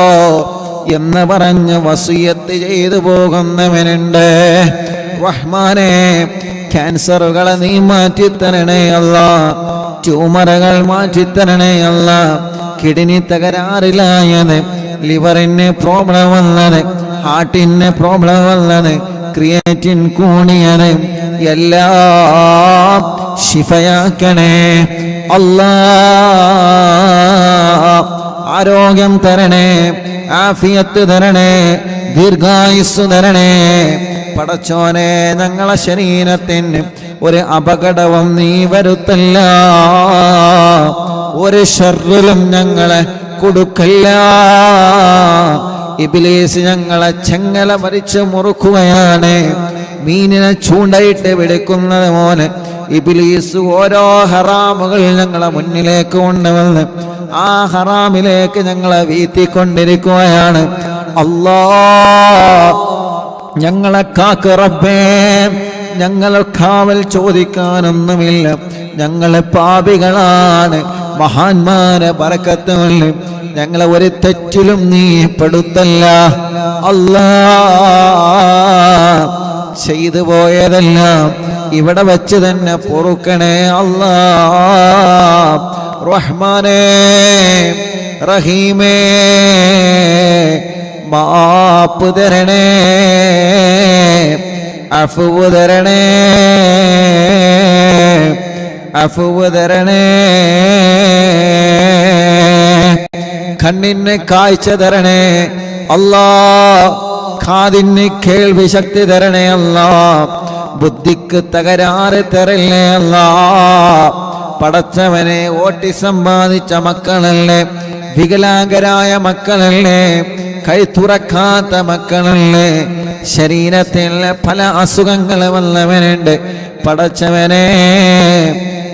എന്ന് പറഞ്ഞ് വസിയത്ത് ചെയ്തു പോകുന്നവനുണ്ട്. റഹ്മാനെ, ക്യാൻസറുകളെ നീ മാറ്റിത്തരണേ അല്ലാഹ്. ട്യൂമറുകൾ മാറ്റിത്തരണേ അല്ലാഹ്. കിഡ്നി തകരാറിലായത്, ലിവറിന് പ്രോബ്ലം വന്നത്, ഹാർട്ടിന് പ്രോബ്ലം വന്നത്, ക്രിയേറ്റിൻ കൂണിയത് എല്ലാം ശിഫയാക്കണേ അല്ലാഹ്. ആരോഗ്യം തരണേ, ആഫിയത്ത് തരണേ, ദീർഘായുസ് തരണേ പടച്ചോനെ. ഞങ്ങളെ ശരീരത്തിന് ഒരു അപകടവും നീ വരുത്തല്ല, ഒരു ശർറിലും ഞങ്ങളെ കൊടുക്കല്ല. ഇബ്ലീസ് ഞങ്ങളെ ചെങ്ങല വരിച്ച് മുറുക്കുകയാണ്. മീനിനെ ചൂണ്ടയിട്ട് പിടിക്കുന്നത് പോലെ ഇബ്ലീസ് ഓരോ ഹറാമുകൾ ഞങ്ങളെ മുന്നിലേക്ക് കൊണ്ടുവന്ന് ആ ഹറാമിലേക്ക് ഞങ്ങളെ വീഴ്ത്തിക്കൊണ്ടിരിക്കുകയാണ്. അല്ലാഹ്, ഞങ്ങളെ കാക്ക് റബ്ബേ. ഞങ്ങളെ കാവൽ ചോദിക്കാനൊന്നുമില്ല, ഞങ്ങളെ പാപികളാണ്. മഹാന്മാരെ ബറക്കത്തുകൊണ്ട് ഞങ്ങളെ ഒരു തെറ്റിലും നീ പെടുത്തല്ല അല്ലാഹ്. ചെയ്തു പോയതെല്ലാം ഇവിടെ വെച്ച് തന്നെ പൊറുക്കണേ അല്ലാഹ്. റഹ്മാനേ, റഹീമേ, മാപ്പ് തരണേ, അഫ്വ് തരണേ, അഫ്വ് തരണേ. കണ്ണിന് കാഴ്ച തരണേ അല്ലാഹ്. കാതിന് കേൾവി ശക്തി തരണേ അല്ലാഹ്. ബുദ്ധിക്ക് തകരാറ് തരല്ലേ അല്ലാഹ്. പടച്ചവനെ, ഓട്ടിസം ബാധിച്ച മക്കളല്ലേ, വികലാംഗരായ മക്കളല്ലേ, കൈ തുറക്കാത്ത മക്കളല്ലേ, ശരീരത്തിൽ പല അസുഖങ്ങൾ വന്നവനുണ്ട്. പടച്ചവനെ,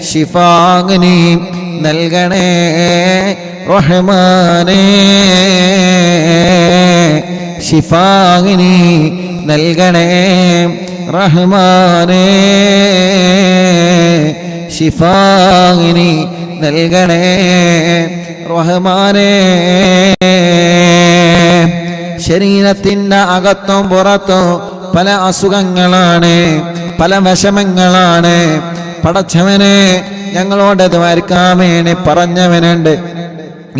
ശിഫാഗ്നി നൽകണേ റഹ്മാനേ. ശിഫാഗ്നി നൽകണേ റഹ്മാനേ. ശിഫാഗ്നി നൽകണേ റഹ്മാനേ. ശരീരത്തിൻ്റെ അകത്തും പുറത്തും പല അസുഖങ്ങളാണ്, പല വിഷമങ്ങളാണ്. പടച്ചവനെ, ഞങ്ങളോട് ദ്വാരക്കാൻ വേണ്ടി പറഞ്ഞവനുണ്ട്.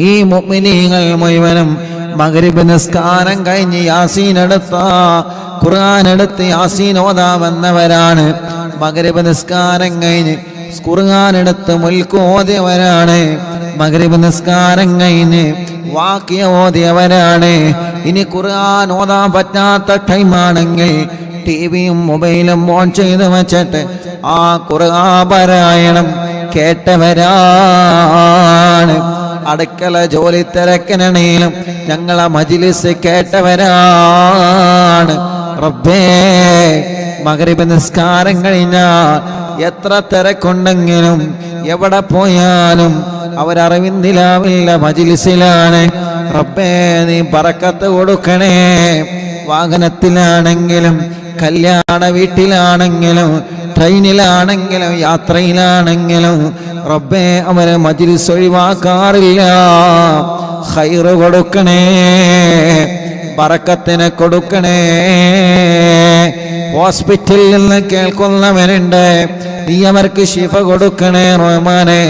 ഈ മുഅ്മിനീങ്ങൾ മുഴുവനും മഗ്രിബ് നിസ്കാരം കഴിഞ്ഞ് യാസീൻ എടുത്ത, ഖുർആൻ എടുത്ത് യാസീൻ ഓതാമെന്നവരാണ്. മഗ്രിബ് നിസ്കാരം കഴിഞ്ഞ് ഖുർആൻ എടുത്ത് മുൽക്ക് ഓതിയവരാണ്. മഗ്രിബ് നിസ്കാരം കഴിഞ്ഞ് വാക്യ ഓതിയവരാണ്. ഇനി ഖുർആൻ ഓതാൻ പറ്റാത്ത ടൈമാണെങ്കിൽ ടിവിയും മൊബൈലും ഓൺ ചെയ്ത് വെച്ചിട്ട് ആ ഖുർആൻ പാരായണം കേട്ടവരാണ്. അടുക്കള ജോലി തിരക്കിനിടയിലും ഞങ്ങളെ മജ്ലിസ് കേട്ടവരാണ്. റബ്ബേ, മഗ്രിബ് നിസ്കാരം കഴിഞ്ഞാൽ എത്ര തിരക്കുണ്ടെങ്കിലും എവിടെ പോയാലും അവരറിവിന്ദിലാവില്ല മജ്ലിസിലാണ്. റബ്ബേ നീ ബറക്കത്ത് കൊടുക്കണേ. വാഹനത്തിലാണെങ്കിലും കല്യാണ വീട്ടിലാണെങ്കിലും ട്രെയിനിലാണെങ്കിലും യാത്രയിലാണെങ്കിലും റബ്ബേ അവരെ മജ്ലിസ് ഒഴിവാക്കാറില്ല. ഖൈറ് കൊടുക്കണേ, ബറക്കത്തിനെ കൊടുക്കണേ. ഹോസ്പിറ്റലിൽ നിന്ന് കേൾക്കുന്നവരുണ്ട്, നീ അവർക്ക് ശിഫ കൊടുക്കണേ റഹ്മാനെ.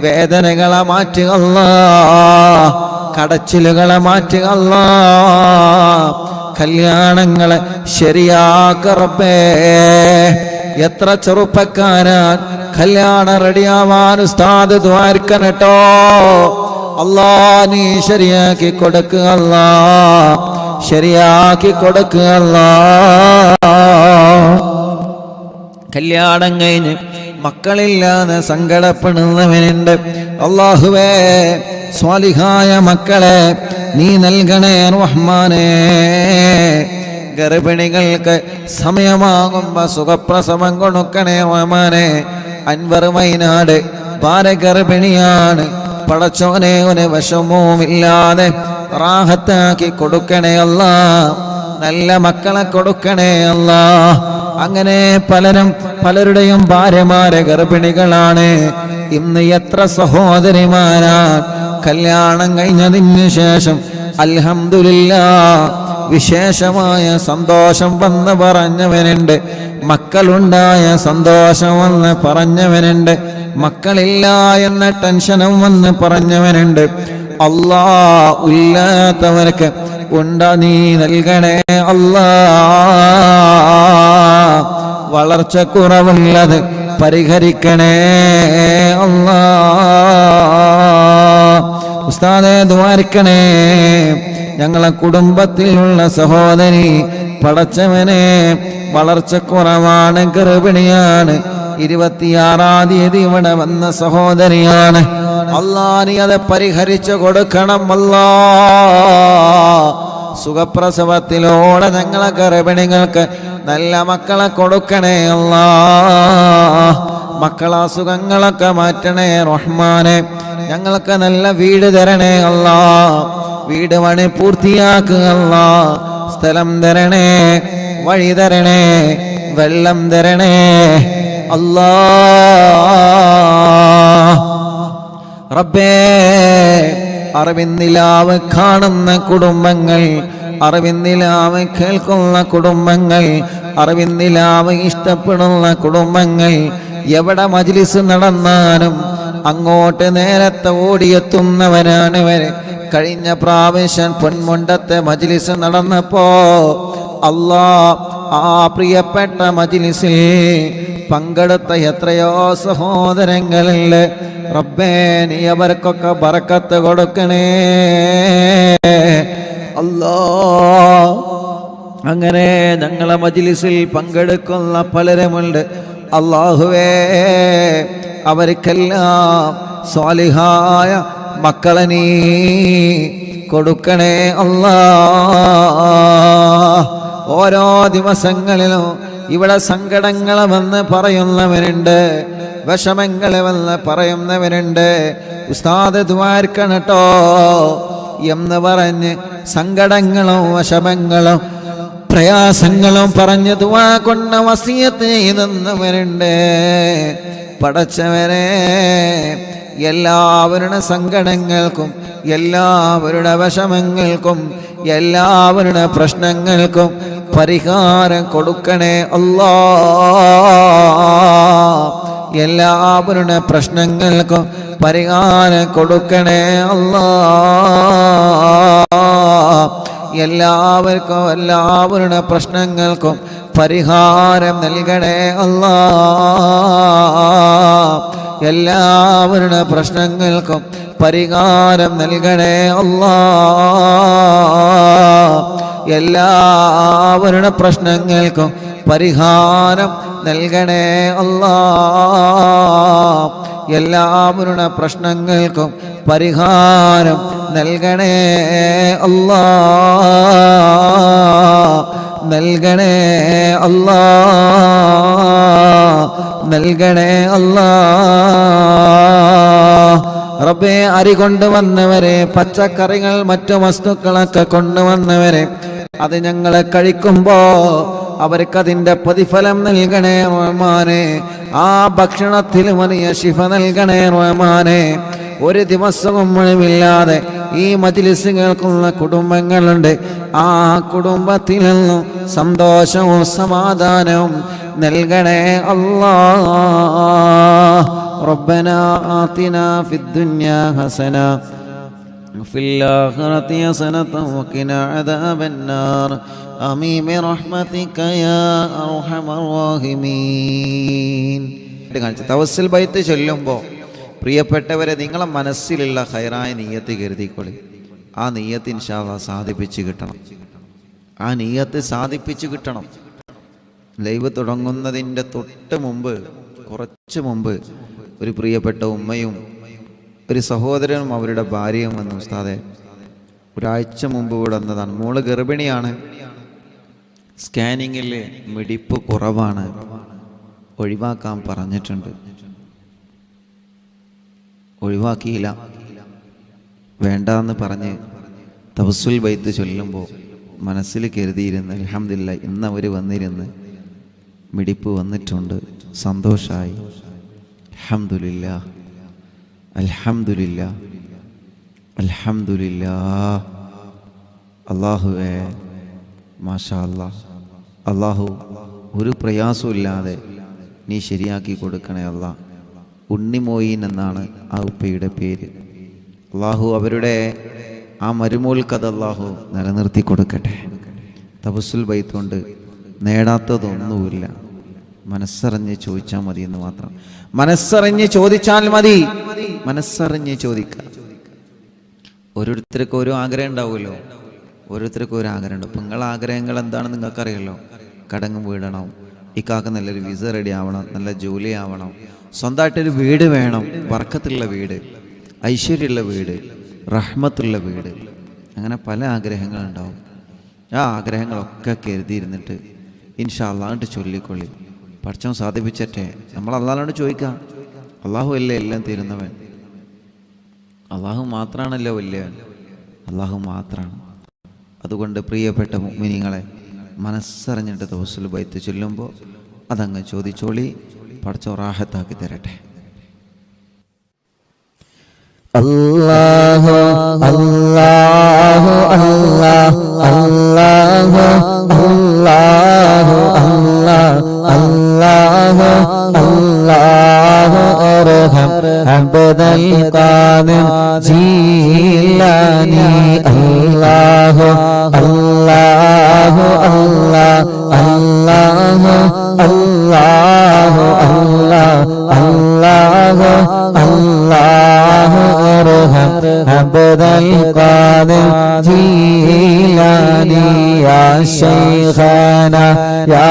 വേദനകളെ മാറ്റുക അല്ലാഹ്, കടച്ചിലുകളെ മാറ്റുക അല്ലാഹ്, കല്യാണങ്ങളെ ശരിയാക്ക റബ്ബേ. എത്ര ചെറുപ്പക്കാരാൻ കല്യാണം റെഡിയാവാൻ ഉസ്താദ് ദ്വാരക്കനട്ടോ. അല്ലാ നീ ശരിയാക്കി കൊടുക്കുക അല്ലാഹ്, ശരിയാക്കി കൊടുക്കുക അല്ലാഹ്. കല്യാണം കഴിഞ്ഞ് മക്കളില്ലാതെ സങ്കടപ്പെടുന്നവനുണ്ട്. അല്ലാഹുവേ സ്വാലിഹായ മക്കളെ നീ നൽകണേ റഹ്മാനേ. ഗർഭിണികൾക്ക് സമയമാകുമ്പോ സുഖപ്രസവം കൊടുക്കണേ റഹ്മാനേ. അൻവർ വയനാട് ഭാരഗർഭിണിയാണ്. പടച്ചോനെ ഒരു വിഷമവുമില്ലാതെ റാഹത്താക്കി കൊടുക്കണേ അല്ലാഹ്. നല്ല മക്കളെ കൊടുക്കണേ അല്ലാഹ്. അങ്ങനെ പലരുടെയും ഭാര്യമാരെ ഗർഭിണികളാണ്. ഇന്ന് എത്ര സഹോദരിമാരാണ് കല്യാണം കഴിഞ്ഞതിന് ശേഷം അൽഹംദുലില്ലാഹ് വിശേഷമായ സന്തോഷം വന്ന് പറഞ്ഞവനുണ്ട്, മക്കളുണ്ടായ സന്തോഷം വന്ന് പറഞ്ഞവനുണ്ട്, മക്കളില്ല എന്ന ടെൻഷനും വന്ന് പറഞ്ഞവനുണ്ട്. അല്ലാഹ് ഇല്ലാത്തവർക്ക് നീ നൽകണേ അല്ലാഹ്. വളർച്ച കുറവുള്ളത് പരിഹരിക്കണേ അല്ലാഹ്. ഉസ്താദേ ദ്വാരക്കണേ. ഞങ്ങളെ കുടുംബത്തിലുള്ള സഹോദരി പടച്ചവനെ വളർച്ചക്കുറവാണ്, ഗർഭിണിയാണ്, 26-ാം തീയതി ഇവിടെ വന്ന സഹോദരിയാണ്. അല്ലാ നീ അത് പരിഹരിച്ചു കൊടുക്കണം അല്ലാ. സുഖപ്രസവത്തിലൂടെ ഞങ്ങളെ ഗർഭിണികൾക്ക് നല്ല മക്കളെ കൊടുക്കണേ അല്ലാ. മക്കളെ അസുഖങ്ങളൊക്കെ മാറ്റണേ റഹ്മാനെ. ഞങ്ങൾക്ക് നല്ല വീട് തരണേ അല്ലാ. വീട് പണി പൂർത്തിയാക്കുക അല്ലാ. സ്ഥലം തരണേ, വഴി തരണേ, വെള്ളം തരണേ അല്ലാ. റബ്ബേ അറിവിന്നിലാവ് കാണുന്ന കുടുംബങ്ങൾ, അറിവിന്നിലാവ് കേൾക്കുന്ന കുടുംബങ്ങൾ, അറിവിന്നിലാവ് ഇഷ്ടപ്പെടുന്ന കുടുംബങ്ങൾ, എവിടെ മജ്ലിസ് നടന്നാലും അങ്ങോട്ട് നേരത്തെ ഓടിയെത്തുന്നവരാണ് ഇവര്. കഴിഞ്ഞ പ്രാവശ്യം പൊന്മുണ്ടത്തെ മജ്ലിസ് നടന്നപ്പോ അല്ലാ ആ പ്രിയപ്പെട്ട മജ്ലിസിൽ പങ്കെടുത്ത എത്രയോ സഹോദരങ്ങളുണ്ട്. റബ്ബേ നീ അവർക്കൊക്കെ ബറക്കത്ത് കൊടുക്കണേ അല്ലാ. അങ്ങനെ ഞങ്ങളെ മജ്ലിസിൽ പങ്കെടുക്കുന്ന പലരുമുണ്ട്. അല്ലാഹുവേ അവർക്കെല്ലാം സ്വാലിഹായ മക്കളെ നീ കൊടുക്കണേ അല്ലാ. ഓരോ ദിവസങ്ങളിലും ഇവിടെ സങ്കടങ്ങൾ വന്ന് പറയുന്നവരുണ്ട്, വിഷമങ്ങൾ വന്ന് പറയുന്നവരുണ്ട്. ഉസ്താദ് ദ്വാരക്കണട്ടോ എന്ന് പറഞ്ഞ് സങ്കടങ്ങളും വിഷമങ്ങളും പ്രയാസങ്ങളും പറഞ്ഞ് ദുആ കൊണ്ട് വസിയത്ത് ചെയ്തെന്നവരുണ്ട്. പടച്ചവരെ എല്ലാവരുടെ സങ്കടങ്ങൾക്കും എല്ലാവരുടെ വിഷമങ്ങൾക്കും എല്ലാവരുടെ പ്രശ്നങ്ങൾക്കും പരിഹാരം കൊടുക്കണേ അല്ലാ. എല്ലാവരുടെ പ്രശ്നങ്ങൾക്കും പരിഹാരം കൊടുക്കണേ അല്ലാ. എല്ലാവർക്കും എല്ലാവരുടെ പ്രശ്നങ്ങൾക്കും പരിഹാരം നൽകണേ അല്ലാ. എല്ലാവരുടെ പ്രശ്നങ്ങൾക്കും പരിഹാരം നൽകണേ അല്ലാ. എല്ലാവരുടെ പ്രശ്നങ്ങൾക്കും പരിഹാരം നൽകണേ അല്ലാ. എല്ലാവരുടെ പ്രശ്നങ്ങൾക്കും പരിഹാരം നൽകണേ അല്ലാ. നൽകണേ അല്ലാ. നൽകണേ അല്ലാ. റബ്ബേ അരി കൊണ്ടുവന്നവരെ, പച്ചക്കറികൾ മറ്റു വസ്തുക്കളൊക്കെ കൊണ്ടുവന്നവരെ, അത് ഞങ്ങളെ കഴിക്കുമ്പോ അവർക്കതിൻ്റെ പ്രതിഫലം നൽകണേ റഹ്മാനെ. ആ ഭക്ഷണത്തിൽ വലിയ ശിഫ നൽകണേ റഹ്മാനെ. ഒരു ദിവസവും ഒഴിവില്ലാതെ ഈ മജ്‌ലിസ് കേൾക്കുന്ന കുടുംബങ്ങളുണ്ട്. ആ കുടുംബത്തിൽ നിന്നും സന്തോഷവും സമാധാനവും നൽകണേ അല്ലാഹ്. റബ്ബനാ ആതിനാ ഫിദ്ദുനിയാ ഹസന വഫിൽ ആഖിറതി ഹസനത വഖിനാ അദാബന്നാർ. ആമീൻ ബിറഹ്മതിക യാ അർഹമർ റഹീമീൻ. തവസ്സുൽ ബൈത്ത് ചൊല്ലുമ്പോൾ പ്രിയപ്പെട്ടവരെ, നിങ്ങളെ മനസ്സിലുള്ള ഖൈറായ നിയ്യത്ത് കരുതിക്കൊള്ളി. ആ നിയ്യത്ത് ഇൻഷാ അല്ലാഹ് സാധിപ്പിച്ച് കിട്ടണം. ആ നിയ്യത്ത് സാധിപ്പിച്ച് കിട്ടണം. ലൈവ് തുടങ്ങുന്നതിൻ്റെ കുറച്ച് മുമ്പ് ഒരു പ്രിയപ്പെട്ട ഉമ്മയും ഒരു സഹോദരനും അവരുടെ ഭാര്യയും വന്നു. ഉസ്താദെ, ഒരാഴ്ച മുമ്പ് ഇവിടെ വന്നതാണ്. മോള് ഗർഭിണിയാണ്. സ്കാനിങ്ങിൽ മിടിപ്പ് കുറവാണ്, ഒഴിവാക്കാൻ പറഞ്ഞിട്ടുണ്ട്. ഒഴിവാക്കിയില്ല, വേണ്ടാന്ന് പറഞ്ഞ് തവസ്സുൽ ബൈത്ത് ചൊല്ലുമ്പോൾ മനസ്സിൽ കരുതിയിരുന്ന് അൽഹംദുലില്ലാഹ് ഇന്ന് അവർ വന്നിരുന്ന് മിടിപ്പ് വന്നിട്ടുണ്ട്, സന്തോഷമായി. അൽഹംദുലില്ലാഹ് അൽഹംദുലില്ലാഹ് അൽഹംദുലില്ലാഹ്. അല്ലാഹുവേ മാഷാ അല്ലാഹ്. അല്ലാഹു ഒരു പ്രയാസമില്ലാതെ നീ ശരിയാക്കി കൊടുക്കണേ അല്ലാഹ്. ഉണ്ണിമോയിൻ എന്നാണ് ആ ഉപ്പയുടെ പേര്. അല്ലാഹു അവരുടെ ആ മരുമോൾക്കത് അല്ലാഹു നിലനിർത്തി കൊടുക്കട്ടെ. തവസ്സുൽ ബൈത്ത് കൊണ്ട് നേടാത്തതൊന്നുമില്ല. മനസ്സറിഞ്ഞ് ചോദിച്ചാൽ മതി എന്ന് മാത്രം. മനസ്സറിഞ്ഞ് ചോദിച്ചാൽ മതി. മനസ്സറിഞ്ഞ് ചോദിക്കുക. ഓരോരുത്തർക്കും ഓരോ ആഗ്രഹം ഉണ്ടാവുമല്ലോ. ഓരോരുത്തർക്കും ഓരോ ആഗ്രഹമുണ്ട്. ഇപ്പം നിങ്ങളുടെ ആഗ്രഹങ്ങൾ എന്താണെന്ന് നിങ്ങൾക്കറിയാലോ. കടങ്ങും വീടണം, ഇക്കാക്ക് നല്ലൊരു വിസ റെഡി ആവണം, നല്ല ജോലി ആവണം, സ്വന്തമായിട്ടൊരു വീട് വേണം, ബർക്കത്തുള്ള വീട്, ഐശ്വര്യമുള്ള വീട്, റഹ്മത്തുള്ള വീട്, അങ്ങനെ പല ആഗ്രഹങ്ങളുണ്ടാവും. ആ ആഗ്രഹങ്ങളൊക്കെ കരുതിയിരുന്നിട്ട് ഇൻഷാ അല്ലാഹ് അങ്ങോട്ട് ചൊല്ലിക്കൊള്ളി. പഠിച്ചവൻ സാധിപ്പിച്ചട്ടെ. നമ്മൾ അല്ലാഹുവിനോട് ചോദിക്കാം. അല്ലാഹു അല്ലേ എല്ലാം തരുന്നവൻ. അല്ലാഹു മാത്രമാണല്ലോ വലിയവൻ. അല്ലാഹു മാത്രമാണ്. അതുകൊണ്ട് പ്രിയപ്പെട്ട മുഅ്മിനീങ്ങളെ, മനസ്സറിഞ്ഞിട്ട് തവസ്സുൽ ബൈത്ത് ചൊല്ലുമ്പോൾ അതങ്ങ് ചോദിച്ചോളി. പഠിച്ചോ റാഹത്താക്കി തരട്ടെ. അല്ലാഹു അല്ലാഹു അല്ലാഹു അല്ലാഹു അല്ലാഹു അല്ലാഹു അല്ലാഹു അർഹം അബ്ദൽ ഖാദിർ ജീലാനി. അല്ലാഹു അല്ലാഹു അല്ലാഹു അല്ലാഹു അല്ലാഹു അല്ലാഹു അല്ലാഹു അർഹം അബ്ദൽ ഖാദിർ ജീലാനി. യാ ശൈഖാന യാ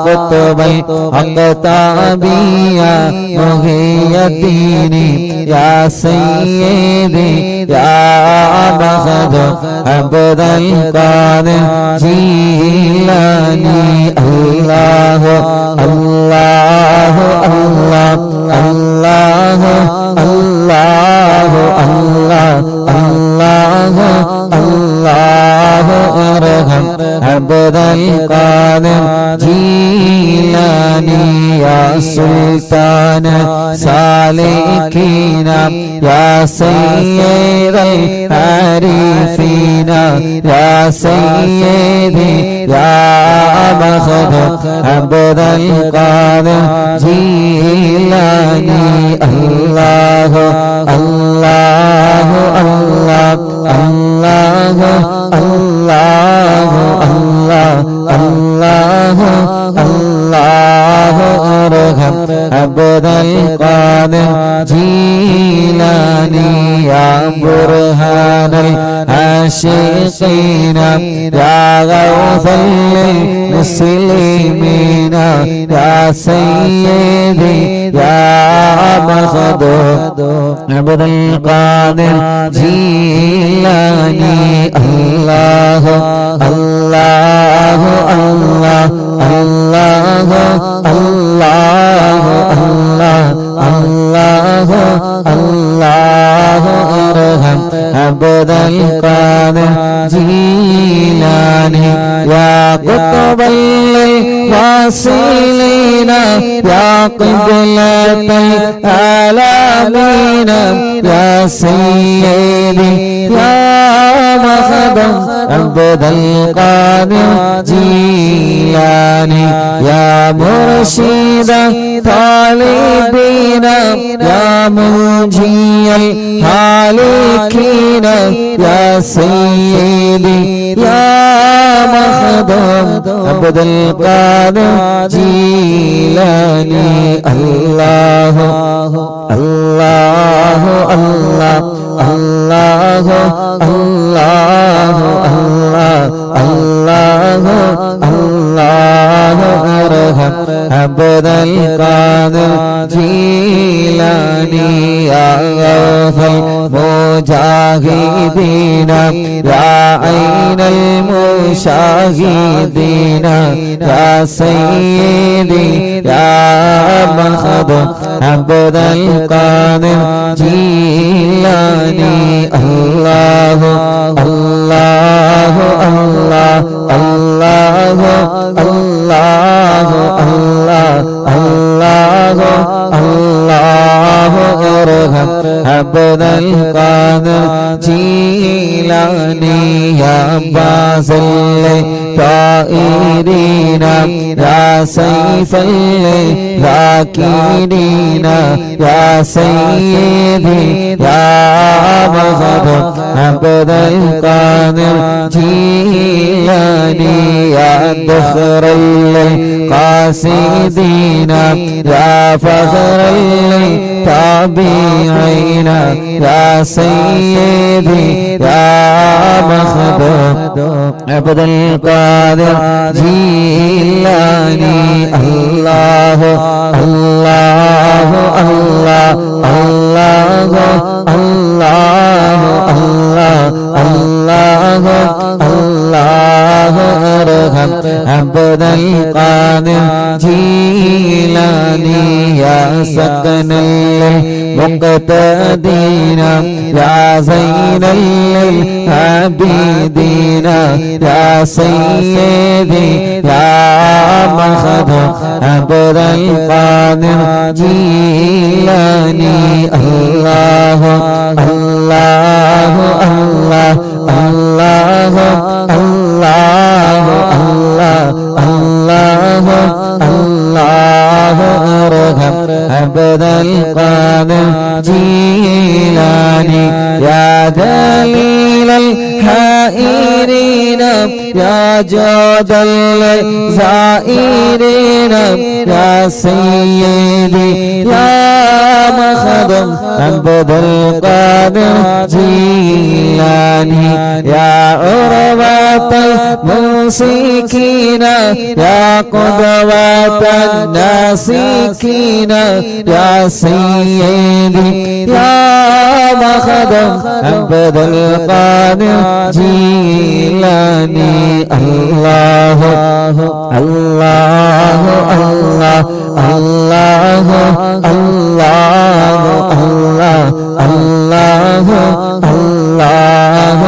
ഖുത്ബൽ അഖ്താബിയ മുഹിയദ്ദീനി. യാ സയ്യിദി യാ മഖദു അബ്ദൽ ഖാദിർ ജീലാനി. അല്ലാഹു അല്ലാഹു അല്ലാഹു അല്ലാഹു അല്ലാഹു അല്ലാഹു അല്ലാഹു അർഹം അബ്ദൽ ഖാദിർ ജീലാനി. യാ സുൽത്താന സാലികീന യാ സയ്യിദൽ ആരിഫീന. യാ സയ്യിദി യാ മഖദു അബ്ദൽ ഖാദിർ ജീലാനി. അല്ലാഹു അല്ലാഹു അല്ലാഹു അല്ലാഹു അല്ലാഹു അല്ലാഹു അല്ലാഹു അർഹം അബ്ദൽ ഖാദിർ ജീലാനി. യാ ബുർഹാനൽ ആശിഖീന യാ ഗൗസൽ മുസ്ലിമീന. യാ സയ്യിദി യാ മഖദു അബ്ദൽ ഖാദിർ ജീലാനി. അല്ലാഹു അല്ലാഹു അല്ലാഹു അല്ലാഹു അല്ലാഹു അല്ലാഹു അല്ലാഹു عبد القادر جيلاني يا قطب الواصلين يا قبلة العالمين يا سيدي يا مخدم عبد القادر جيلاني يا مرشد طالبين يا منجي الهالكين يا سيدي يا مخدم عبد القادر جيلاني الله الله الله الله الله الله الله ارحم عبد القادر جيلاني يا غوث المجاهدين يا عين المشاهدين يا سيدي يا مخدوم عبد القادر جيلاني الله الله الله الله الله الله الله الله ارحم عبد القادر جيلاني يا باسل طائرين يا سيف الذاكرين يا سيدي يا مخدوم عبد القادر جيلاني يا دخر القاصدين يا فخر التابعين يا سيدي يا مخدوم عبد القادر جيلاني الله الله الله الله الله الله الله ارحم عبد القادر جيلاني يا سكن المقتدين يا زين العابدين يا سيدي يا مخدوم عبد القادر جيلاني الله الله الله الله الله الله الله ارحم عبد القادر جيلاني يا دليل الحائرين يا جود الزائرين يا سيدي يا مخدوم عبد القادر جيلاني يا عروة الممسكين يا قدوة الناسكين يا سيدي يا مخدوم عبد القادر جيلاني الله الله الله الله الله الله الله الله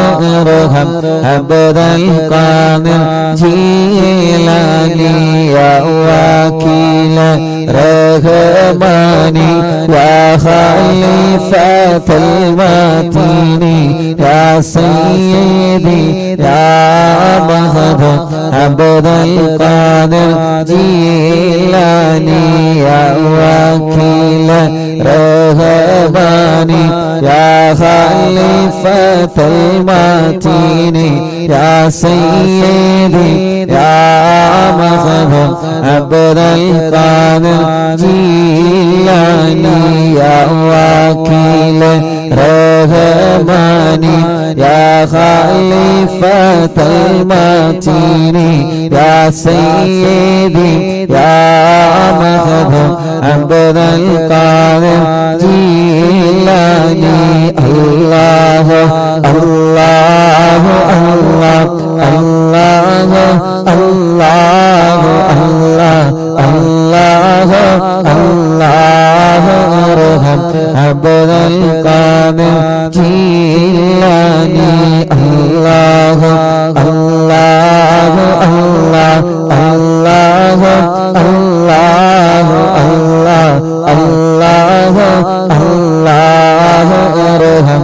ارحم عبد القادر جيلاني يا وكيل رحماني يا خليفة المتين يا سيدي يا مخدوم عبد القادر جيلاني يا وكيل رحماني يا خليفة المتين يا سيدي يا مخدوم عبد القادر جيلاني يا وكيل رحماني يا خليفة المتين يا سيدي يا مخدوم عبد القادر جيلاني الله الله الله الله الله الله الله الله ارحم عبد القادر جيلاني അല്ലാഹു അല്ലാഹു അല്ലാഹു അർഹം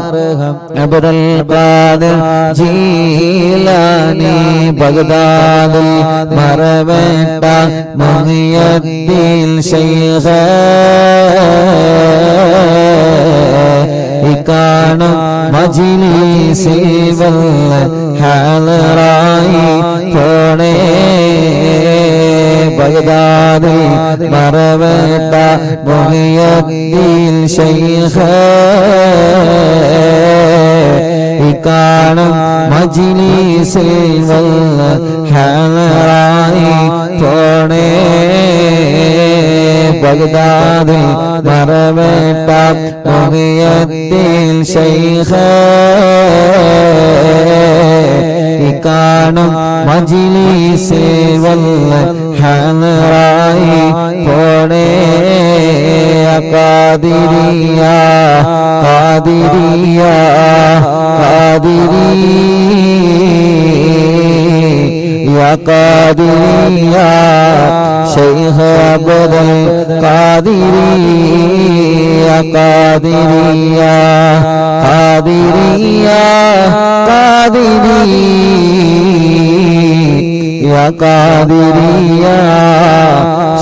അബ്ദുൽ ഖാദിർ ജീലാനി ബഗ്ദാദിൽ മറവേട്ട മുഹിയുദ്ദീൻ ശൈഖ് ഇക്കാണും മജ്ലിസിൽ വല്ല ഹാളറായി പോണേ ബഗ്ദാദിൽ മറവേട്ട മുഹിയുദ്ദീൻ ശൈഖ് ഇക്കാണും മജ്ലിസിൽ വല്ല ഹാളറായി പോണേ ബഗ്ദാദിൽ മറവേട്ട മുഹിയുദ്ദീൻ ശൈഖ് ഇക്കാണും മജ്ലിസിൽ വല്ല ഹാളറായി പോണേ ഖാദിരിയ ഖാദിരിയ ഖാദിരിയ ഖാദിരിയ ശൈഖ് അബ്ദുൽ ഖാദിരിയ ഖാദിരിയ ഖാദിരിയ ഖാദിരിയ ഖാദിരിയ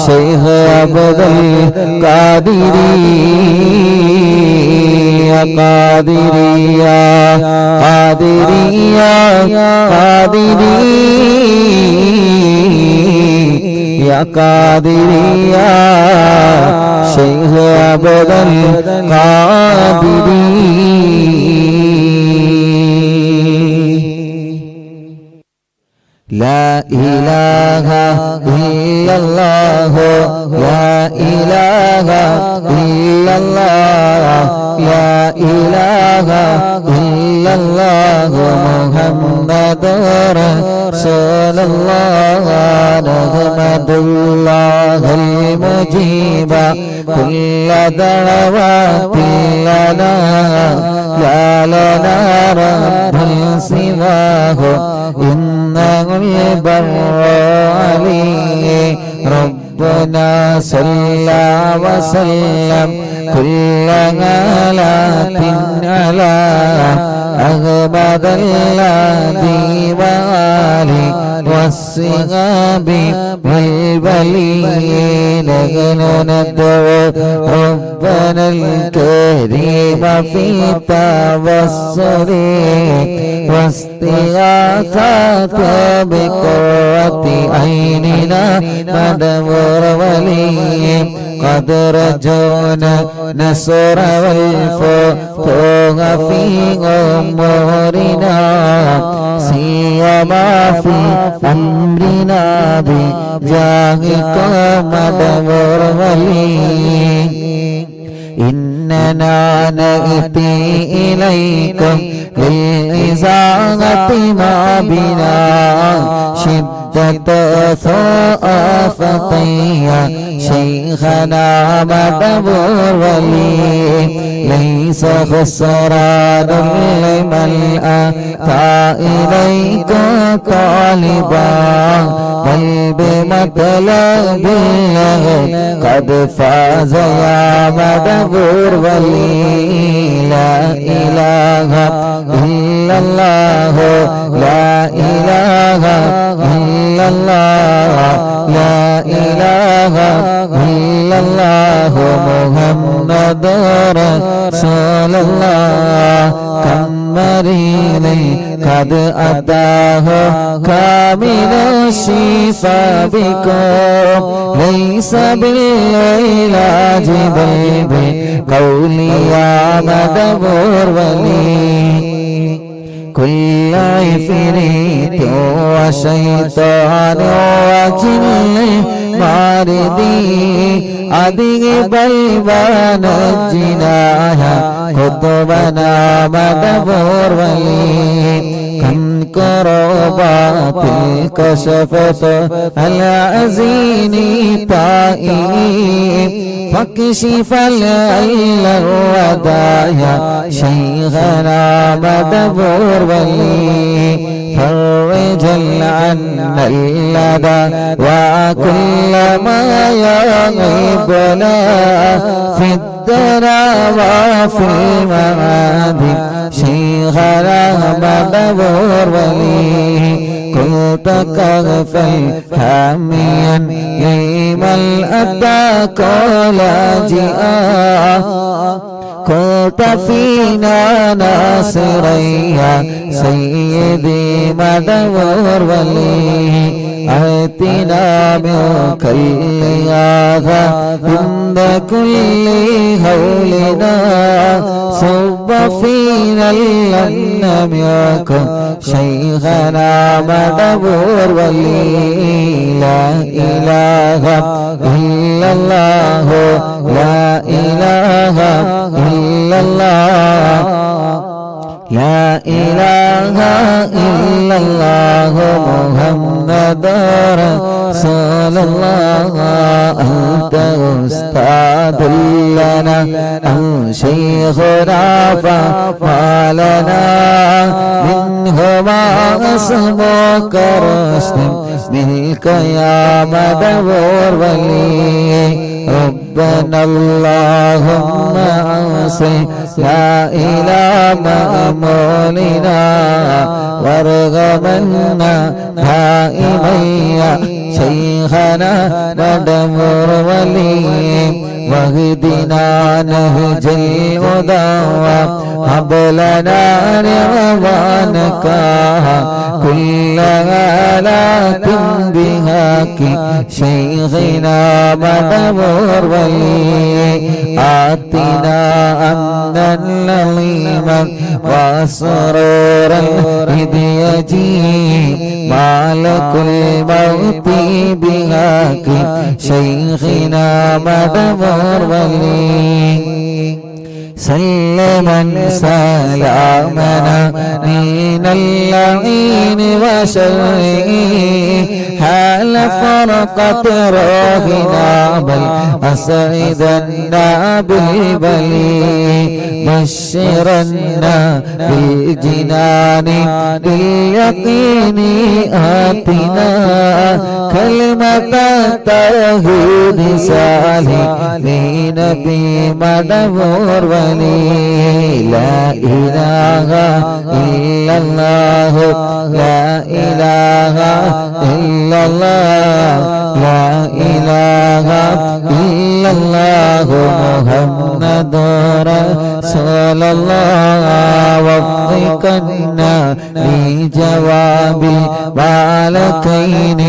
ശൈഖ് അബ്ദുൽ ഖാദിരിയ ഖാദിരിയ ഖാദിരിയ ഖാദിരിയ ഖാദിരിയ ശൈഖ് അബ്ദുൽ ഖാദിരി لا إله إلا الله لا إله إلا الله لا إله إلا الله محمد رسول الله نحمد الله المجيب كل دعوات لنا لا لنا رب سواه إنه البر عليه ربنا صلى وسلم كل غلات على أحمد الذي وآله والصحاب والولين ندعو ربنا الكريم في توسل واستغاثة بقرة عيننا ندور ولي قد رجونا نصر والفتوح في أمورنا سيما في أمرنا بجاهك ندور ولي إننا نأتي إليكم للإزاغة ما بنا شدة ثقافتي شيخنا مدبور ولي ليس خسران لمن أتى إليك طالبا بل بمطلب الله قد فاز يا مدبور ولي لا إله إلا الله لا إله إلا الله لا إله إلا الله محمد رسول الله كم مريض قد أتاه كامل الشفاء بكم ليس بالعلاج بل بقول يا مدبور ولي كل عفريت وشيطان وجن ماردي أذهب البنجنا قطبنا مدبور ولي كم كربات الكشفت العزين طائب فاكشف العل الودايا شيخنا مدبور ولي فرج عنا اللدى وكل ما يغيبنا في الدرى وفي المعاد شيخنا مدبور ولي كنت كغفل حاميا لمن أتاك لاجئا كنت فينا ناصريا سيدي مدبور ولي آتنا منك الإغاثة عند كل هولنا صب فينا لم يكن شيخنا مدبور ولي لا إله إلا الله لا إله إلا الله لا إله إلا الله محمد رسول الله أنت أستاذ لنا أو شيخنا فما لنا منهما اسمك رسل منك يا مدبور ولي ربنا اللهم أوصي لا إله مأمولنا وارغمنا دائما يا شيخنا مدبور ولي واهدنا نهج الهدى وهب لنا رضوانك كل آلات بهاك شيخنا مدبور ولي آتنا أمنا لظيما وسرورا إذ يجيء مالك الموت بهاك شيخنا مدبور ولي سلما سلامنا من اللعين وشره حال فرقت روحنا بل أسعدنا بالبلي بشرنا بالجنان باليقين آتنا كلمة التوحيد سالمين بمدبور ولي لا إله إلا الله لا إله إلا الله لا إله إلا الله محمد رسول الله وفقنا لجواب الملكين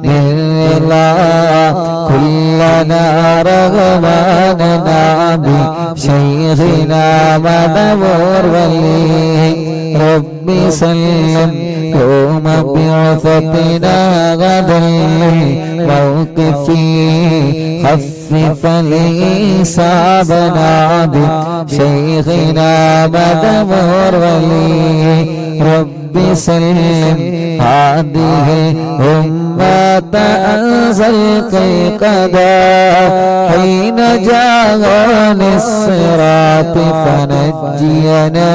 بالله كلنا رغباننا بشيخنا مدبور ولي ربي سلم يوم بعثتنا غدا للموقف خفف لي صعبنا بشيخنا مدبور ولي ربي سلم هذه الأمة أنزلت القضاء حين جاء الصراط فنجينا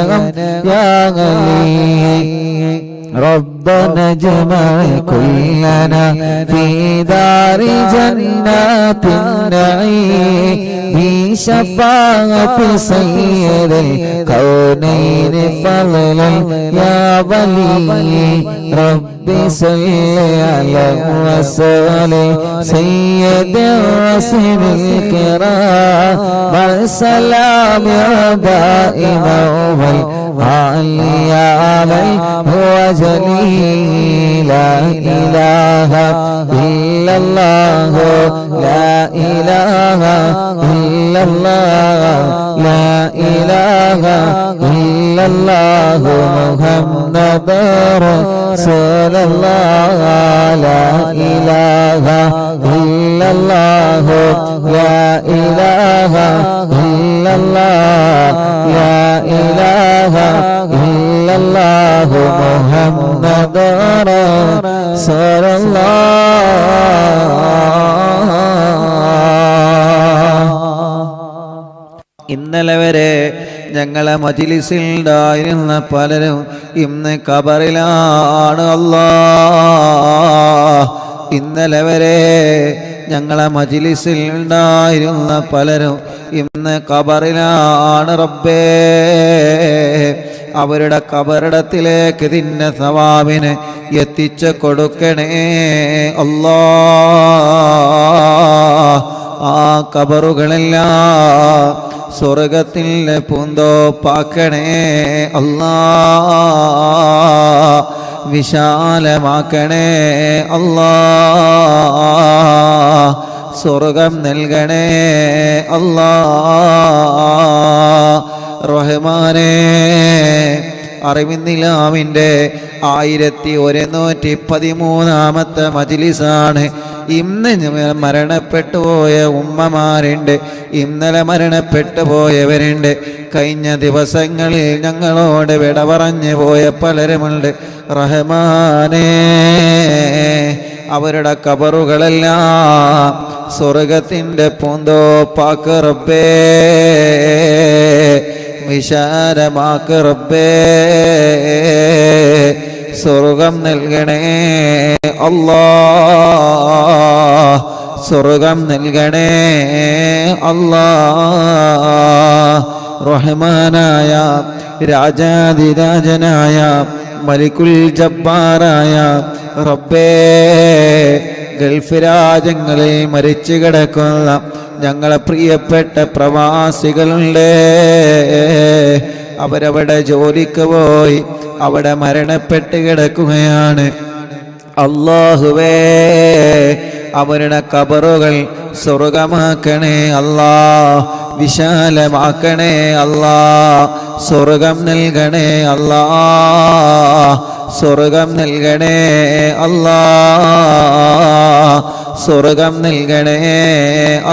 يا غلي ربنا اجمع كلنا في دار جنات النعيم بشفاعة سيد الكونين فضلا يا ولي ربي صل على وسلم سيد الرسل الكرام والسلام يا دائم والعلي عليه هو جليل لا إله إلا الله لا إله إلا الله لا إله إلا الله محمد رسول الله لا إله إلا الله لا إله إلا الله لا إله إلا الله محمد رسول الله. ഇന്നലെ വരെ ഞങ്ങളെ മജ്‌ലിസിൽ ഉണ്ടായിരുന്ന പലരും ഇന്ന് ഖബറിലാണ് അല്ലാഹ്. ഇന്നലെ വരെ ഞങ്ങളെ മജ്‌ലിസിൽ ഉണ്ടായിരുന്ന പലരും ഇന്ന് ഖബറിലാണ് റബ്ബേ. അവരുടെ ഖബറിടത്തിലേക്ക് ഇതിൻ്റെ സവാബിനെ എത്തിച്ചു കൊടുക്കണേ അല്ലാഹ്. ആ ഖബറുകളെല്ലാം സ്വർഗത്തിൻ്റെ പൂന്തോപ്പാക്കണേ അല്ലാഹ്. വിശാലമാക്കണേ അല്ലാഹ്. സ്വർഗം നൽകണേ അല്ലാഹ്. റഹ്മാനേ, അറിവിന്നിലാമിൻ്റെ 1113 മജ്‌ലിസാണ്. ഇന്ന് മരണപ്പെട്ടു പോയ ഉമ്മമാരുണ്ട്, ഇന്നലെ മരണപ്പെട്ടു പോയവരുണ്ട്, കഴിഞ്ഞ ദിവസങ്ങളിൽ ഞങ്ങളോട് വിട പറഞ്ഞു പോയ പലരുമുണ്ട്. റഹ്മാനേ, അവരുടെ ഖബറുകളെല്ലാം സ്വർഗത്തിൻ്റെ പൂന്തോപ്പാക്ക് റബ്ബേ. വിശാലമാക്ക് റബ്ബേ. സ്വർഗം നൽകണേ അല്ലാഹ്. സ്വർഗം നൽകണേ അല്ലാഹ്. റഹ്മാനായ രാജാധിരാജനായ മലിക്കുൽ ജബ്ബാറായ റബ്ബേ, ഗൾഫ് രാജ്യങ്ങളിൽ മരിച്ചു കിടക്കുന്ന ഞങ്ങളെ പ്രിയപ്പെട്ട പ്രവാസികളുണ്ട്. അവരവിടെ ജോലിക്ക് പോയി അവിടെ മരണപ്പെട്ട് കിടക്കുകയാണ്. അല്ലാഹുവേ, അവരുടെ ഖബറുകൾ സ്വർഗമാക്കണേ അല്ലാഹ്. വിശാലമാക്കണേ അല്ലാഹ്. സ്വർഗം നൽകണേ അല്ലാഹ്. സ്വർഗം നൽകണേ അല്ലാഹ്. സ്വർഗം നൽകണേ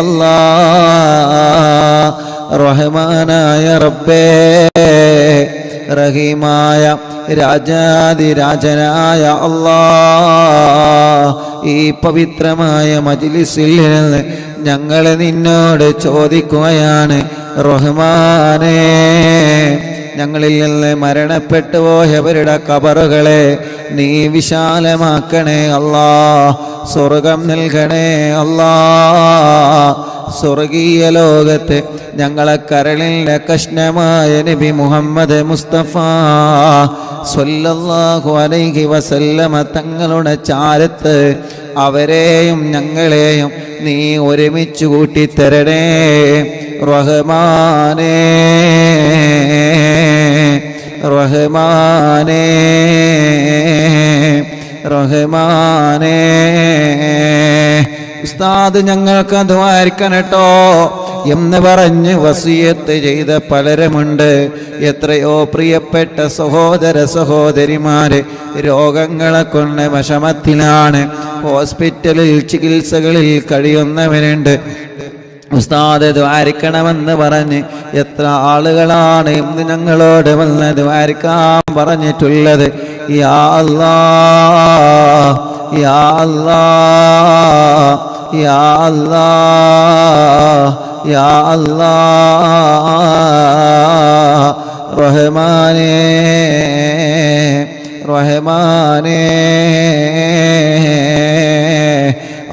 അല്ലാഹ്. റഹ്മാനായ റബ്ബേ, റഹീമായ രാജാധിരാജനായ അല്ലാഹ്, ഈ പവിത്രമായ മജ്‌ലിസിൽ നിന്ന് ഞങ്ങൾ നിന്നോട് ചോദിക്കുകയാണ് റഹ്മാനേ, ഞങ്ങളിൽ നിന്ന് മരണപ്പെട്ടു പോയവരുടെ ഖബറുകളെ നീ വിശാലമാക്കണേ അല്ലാഹ്. സ്വർഗം നൽകണേ അല്ലാഹ്. സ്വർഗീയ ലോകത്ത് ഞങ്ങളെ കരളിലെ കഷ്ണമായ നബി മുഹമ്മദ് മുസ്തഫ സ്വല്ലല്ലാഹു അലൈഹി വസല്ലമ തങ്ങളുടെ ചാരത്ത് അവരെയും ഞങ്ങളെയും നീ ഒരുമിച്ച് കൂട്ടിത്തരണേ റഹ്മാനേ. റഹ്മാനേ, റഹ്മാനേ. ഉസ്താദ് ഞങ്ങൾക്ക് ദ്വാരിക്കണട്ടോ എന്ന് പറഞ്ഞ് വസിയത്ത് ചെയ്ത പലരുമുണ്ട്. എത്രയോ പ്രിയപ്പെട്ട സഹോദര സഹോദരിമാര് രോഗങ്ങളെ കൊണ്ട് വിഷമത്തിലാണ്, ഹോസ്പിറ്റലിൽ ചികിത്സകളിൽ കഴിയുന്നവരുണ്ട്. ഉസ്താദ് ദ്വാരിക്കണമെന്ന് പറഞ്ഞ് എത്ര ആളുകളാണ് ഇന്ന് ഞങ്ങളോട് വന്ന് ദ്വാരിക്കാൻ പറഞ്ഞിട്ടുള്ളത്. യാ അല്ലാഹ്, യാ അല്ലാഹ്, യാ അല്ലാഹ്, യാ അല്ലാഹ്. റഹ്മാനേ, റഹ്മാനേ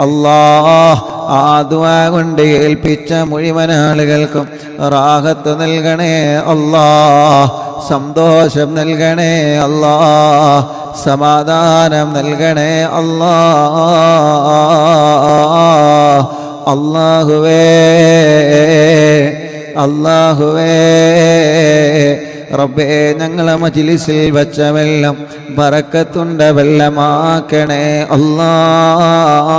അല്ലാഹ്. ആ ദുആ കൊണ്ട് ഏൽപ്പിച്ച മുഴുവൻ ആളുകൾക്കും റാഹത്ത് നൽകണേ അല്ലാഹ്. സന്തോഷം നൽകണേ അല്ലാഹ്. സമാധാനം നൽകണേ അല്ലാഹ്. അല്ലാഹുവേ, അല്ലാഹുവേ റബ്ബേ, ഞങ്ങളെ മജ്‌ലിസിൽ വച്ച വെള്ളം ബറക്കത്തുണ്ട വെള്ളമാക്കണേ അല്ലാഹ്.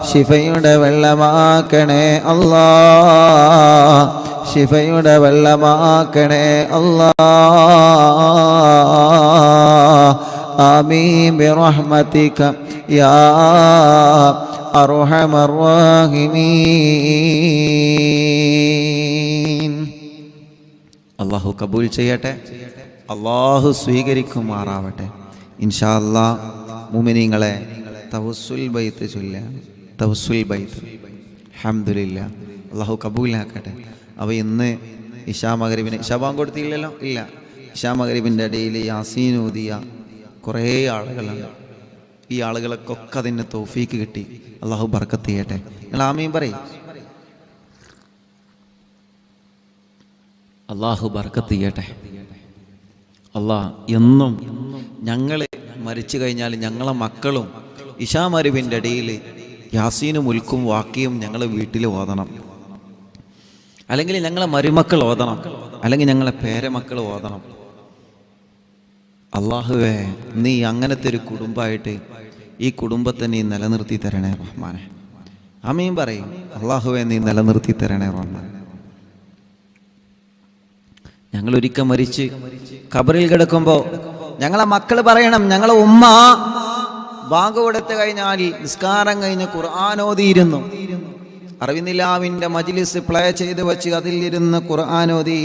ശിഫയുടെ വെള്ളമാക്കണേ അല്ലാഹ്. ശിഫയുടെ വെള്ളമാക്കണേ അല്ലാഹ്. ആമീൻ ബിറഹ്മതിക യാ അർഹമർ റഹീമീൻ. അല്ലാഹു കബൂൽ ചെയ്യട്ടെ, അല്ലാഹു സ്വീകരിക്കുമാറാവട്ടെ. ഇൻഷാ അല്ലാഹ് മുഅ്മിനീങ്ങളെ തവസ്സുൽ ബൈത്ത് ചൊല്ലുക. തവസ്സുൽ ബൈത്ത് അൽഹംദുലില്ലാ, അല്ലാഹു കബൂലാക്കട്ടെ. അപ്പോൾ ഇന്ന് ഇശാ മഗ്‌രിബിന് ഇശാ ബാങ്ക് കൊടുത്തില്ലല്ലോ, ഇല്ല. ഇശാ മഗ്‌രിബിൻ്റെ ഇടയിൽ യാസീൻ ഓതിയ കുറേ ആളുകളുണ്ട്. ഈ ആളുകൾക്കൊക്കെ അതിന് തൗഫീക്ക് കിട്ടി. അള്ളാഹു ബർക്കത്ത് ചെയ്യട്ടെ. നിങ്ങൾ ആമീൻ പറയും. അള്ളാഹു ബർക്കത്ത് ചെയ്യട്ടെ. അള്ളാഹ് എന്നും ഞങ്ങൾ മരിച്ചു കഴിഞ്ഞാൽ ഞങ്ങളെ മക്കളും ഇശാ മഗ്‌രിബിൻ്റെ ഇടയിൽ യാസീനും മുൽക്കും വാക്കിയും ഞങ്ങൾ വീട്ടിൽ ഓതണം, അല്ലെങ്കിൽ ഞങ്ങളെ മരുമക്കൾ ഓതണം, അല്ലെങ്കിൽ ഞങ്ങളെ പേരമക്കൾ ഓതണം. അള്ളാഹുവേ, നീ അങ്ങനത്തെ ഒരു കുടുംബമായിട്ട് ഈ കുടുംബത്തെ നീ നിലനിർത്തി തരണേ റഹ്മാനെ. ആമീൻ പറയും. അള്ളാഹുവേ, നീ നിലനിർത്തി തരണേ റഹ്മാനെ. ഞങ്ങൾ ഒരിക്കൽ മരിച്ച് ഖബറിൽ കിടക്കുമ്പോൾ ഞങ്ങളെ മക്കൾ പറയണം, ഞങ്ങളെ ഉമ്മ ബാങ്ക് കൊടുത്തു കഴിഞ്ഞാൽ നിസ്കാരം കഴിഞ്ഞ് ഖുർആൻ ഓതിയിരുന്നു. അറിവിനിലാവിൻ്റെ മജ്ലിസ് പ്ലേ ചെയ്ത് വെച്ച് അതിലിരുന്ന് ഖുർആൻ ഓതി.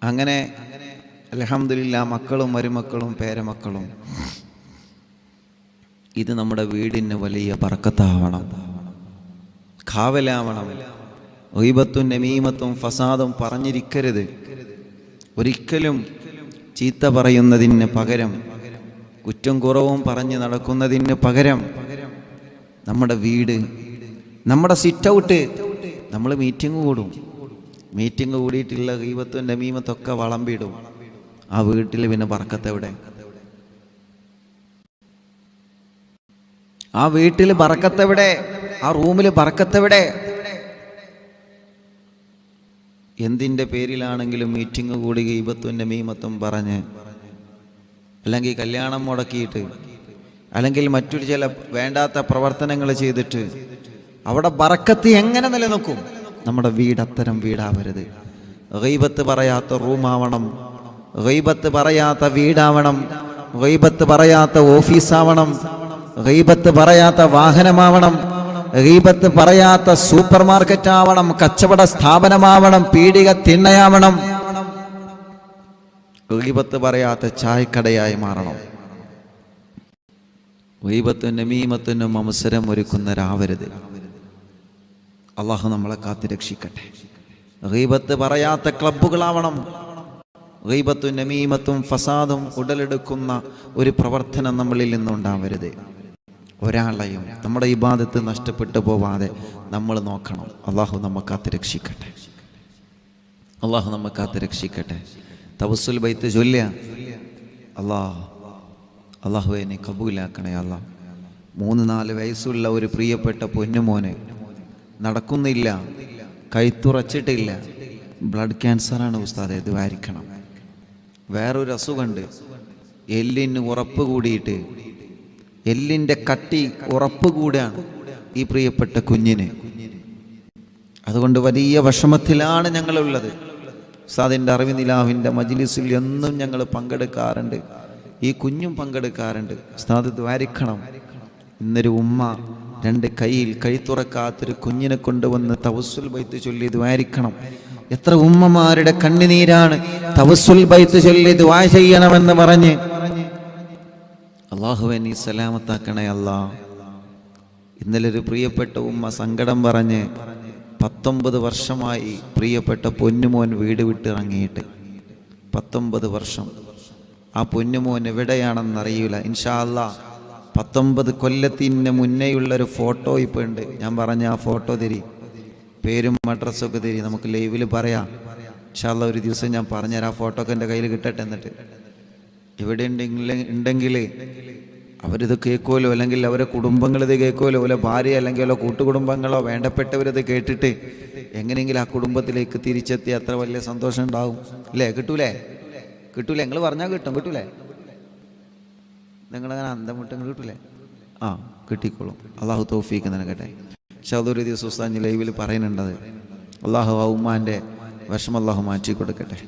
അങ്ങനെ അൽഹംദുലില്ലാ മക്കളും മരുമക്കളും പേരമക്കളും. ഇത് നമ്മുടെ വീടിന് വലിയ ബർക്കത്താവണം, കാവലാവണം. ഗീബത്തും നമീമത്തും ഫസാദും പറഞ്ഞിരിക്കരുത്. ഒരിക്കലും ചീത്ത പറയുന്നതിന് പകരം, കുറ്റം കുറവും പറഞ്ഞ് നടക്കുന്നതിന് പകരം നമ്മുടെ വീട്, നമ്മുടെ സിറ്റ് ഔട്ട്, നമ്മൾ മീറ്റിംഗ് കൂടും. മീറ്റിംഗ് കൂടിയിട്ടുള്ള ഗീബത്തും നമീമത്തൊക്കെ വളമ്പിടും. ആ വീട്ടിൽ പിന്നെ ബർക്കത്ത് എവിടെ? ആ വീട്ടിൽ ബർക്കത്ത് എവിടെ? ആ റൂമിൽ ബർക്കത്ത് എവിടെ? എന്തിൻ്റെ പേരിലാണെങ്കിലും മീറ്റിംഗ് കൂടി ഗീബത്തും നമീമത്തും പറഞ്ഞ്, അല്ലെങ്കിൽ കല്യാണം മുടക്കിയിട്ട്, അല്ലെങ്കിൽ മറ്റൊരു ചില വേണ്ടാത്ത പ്രവർത്തനങ്ങൾ ചെയ്തിട്ട് അവിടെ ബർക്കത്ത് എങ്ങനെ നിലനിൽക്കും? നമ്മുടെ വീട് അത്തരം വീടാവരുത്. ഗീബത്ത് പറയാത്ത റൂമാവണം, ഗീബത്ത് പറയാത്ത വീടാവണം, ഗീബത്ത് പറയാത്ത ഓഫീസാവണം, ഗീബത്ത് പറയാത്ത വാഹനമാവണം, ഗീബത്ത് പറയാത്ത സൂപ്പർ മാർക്കറ്റ് ആവണം, കച്ചവട സ്ഥാപനമാവണം, പീടിക തിണ്ണയാവണം. ഗീബത്ത് പറയാത്ത ചായക്കടയായി മാറണം. ഗീബത്തും നമീമത്തിനും അവസരം ഒരുക്കുന്ന രാവരുത്. അള്ളാഹു നമ്മളെ കാത്ത് രക്ഷിക്കട്ടെ. ഗീബത്ത് പറയാത്ത ക്ലബ്ബുകളാവണം. ഗീബത്തും നമീമത്തും ഫസാദും ഉടലെടുക്കുന്ന ഒരു പ്രവർത്തനം നമ്മളിൽ നിന്നുണ്ടാവരുത്. ഒരാളെയും നമ്മുടെ ഇബാദത്ത് നഷ്ടപ്പെട്ടു പോവാതെ നമ്മൾ നോക്കണം. അള്ളാഹു നമ്മെ കാത്ത് രക്ഷിക്കട്ടെ. അള്ളാഹു നമ്മെ കാത്ത് രക്ഷിക്കട്ടെ. തവസ്സുൽ ബൈത്ത് ചൊല്ലുക. അള്ളാഹുവേ, നീ കബൂലാക്കണേ അല്ലാ. 3-4 വയസ്സുള്ള ഒരു പ്രിയപ്പെട്ട പൊന്നുമോനെ നടക്കുന്നില്ല, കഴുത്തുറച്ചിട്ടില്ല, ബ്ലഡ് ക്യാൻസറാണ് ഉസ്താദേ, ദ്വാരിക്കണം. വേറൊരു അസുഖമുണ്ട്, എല്ലിന് ഉറപ്പ് കൂടിയിട്ട്, എല്ലിൻ്റെ കട്ടി ഉറപ്പ് കൂടാണ് ഈ പ്രിയപ്പെട്ട കുഞ്ഞിന്. അതുകൊണ്ട് വലിയ വിഷമത്തിലാണ് ഞങ്ങളുള്ളത്. ഉസ്താദിൻ്റെ അറിവിനിലാവിൻ്റെ മജ്ലിസിൽ എന്നും ഞങ്ങൾ പങ്കെടുക്കാറുണ്ട്, ഈ കുഞ്ഞും പങ്കെടുക്കാറുണ്ട്. ഉസ്താദ് ദ്വാരിക്കണം. ഇന്നൊരു ഉമ്മ 2 കൈയിൽ കഴുത്തുറക്കാത്തൊരു കുഞ്ഞിനെ കൊണ്ടുവന്ന് തവസ്സുൽ ബൈത്ത് ചൊല്ലി ദ്വാരിക്കണം. എത്ര ഉമ്മമാരുടെ കണ്ണുനീരാണ് തവസ്സുൽ ബൈത്ത് ചൊല്ലി ദുആ ചെയ്യണമെന്ന് പറഞ്ഞ്. അല്ലാഹുവേ, നീ സലാമത്താക്കണേ അല്ലാ. ഇന്നലെ ഒരു പ്രിയപ്പെട്ട ഉമ്മ സങ്കടം പറഞ്ഞ് 19 വർഷമായി പ്രിയപ്പെട്ട പൊന്നുമോൻ വീട് വിട്ടിറങ്ങിയിട്ട്. 19 വർഷം. ആ പൊന്നുമോൻ എവിടെയാണെന്നറിയില്ല. ഇൻഷാ അല്ലാ 19 കൊല്ലത്തിന് മുന്നേയുള്ളൊരു ഫോട്ടോ ഇപ്പോൾ ഉണ്ട്. ഞാൻ പറഞ്ഞ ആ ഫോട്ടോ തരി, പേരും അഡ്രസ്സൊക്കെ തരി, നമുക്ക് ലൈവിൽ പറയാം. ഇൻഷാ അല്ലാ ഒരു ദിവസം ഞാൻ പറഞ്ഞുതരാം. ആ ഫോട്ടോ ഒക്കെ എൻ്റെ കയ്യിൽ കിട്ടട്ടെ. എന്നിട്ട് ഇവിടെ ഉണ്ടെങ്കിൽ അവരിത് കേൾക്കുമല്ലോ, അല്ലെങ്കിൽ അവരെ കുടുംബങ്ങളിത് കേൾക്കുമല്ലോ, ഓരോ ഭാര്യ അല്ലെങ്കിൽ ഓരോ കൂട്ടുകുടുംബങ്ങളോ വേണ്ടപ്പെട്ടവരിത് കേട്ടിട്ട് എങ്ങനെയെങ്കിലും ആ കുടുംബത്തിലേക്ക് തിരിച്ചെത്തി അത്ര വലിയ സന്തോഷം ഉണ്ടാവും. അല്ലേ? കിട്ടൂലേ? നിങ്ങൾ പറഞ്ഞാൽ കിട്ടും. കിട്ടൂലേ? നിങ്ങളങ്ങനെ അന്തം വിട്ട് കിട്ടൂലേ? ആ, കിട്ടിക്കോളും. അള്ളാഹു തൗഫീക്ക് നൽകട്ടെ. പക്ഷെ അതൊരു ദിവസം ഉസ്താദ് ലൈവിൽ പറയുന്നുണ്ടത്. അള്ളാഹു ആ ഉമ്മാൻ്റെ വിഷമം അള്ളാഹു മാറ്റി കൊടുക്കട്ടെ.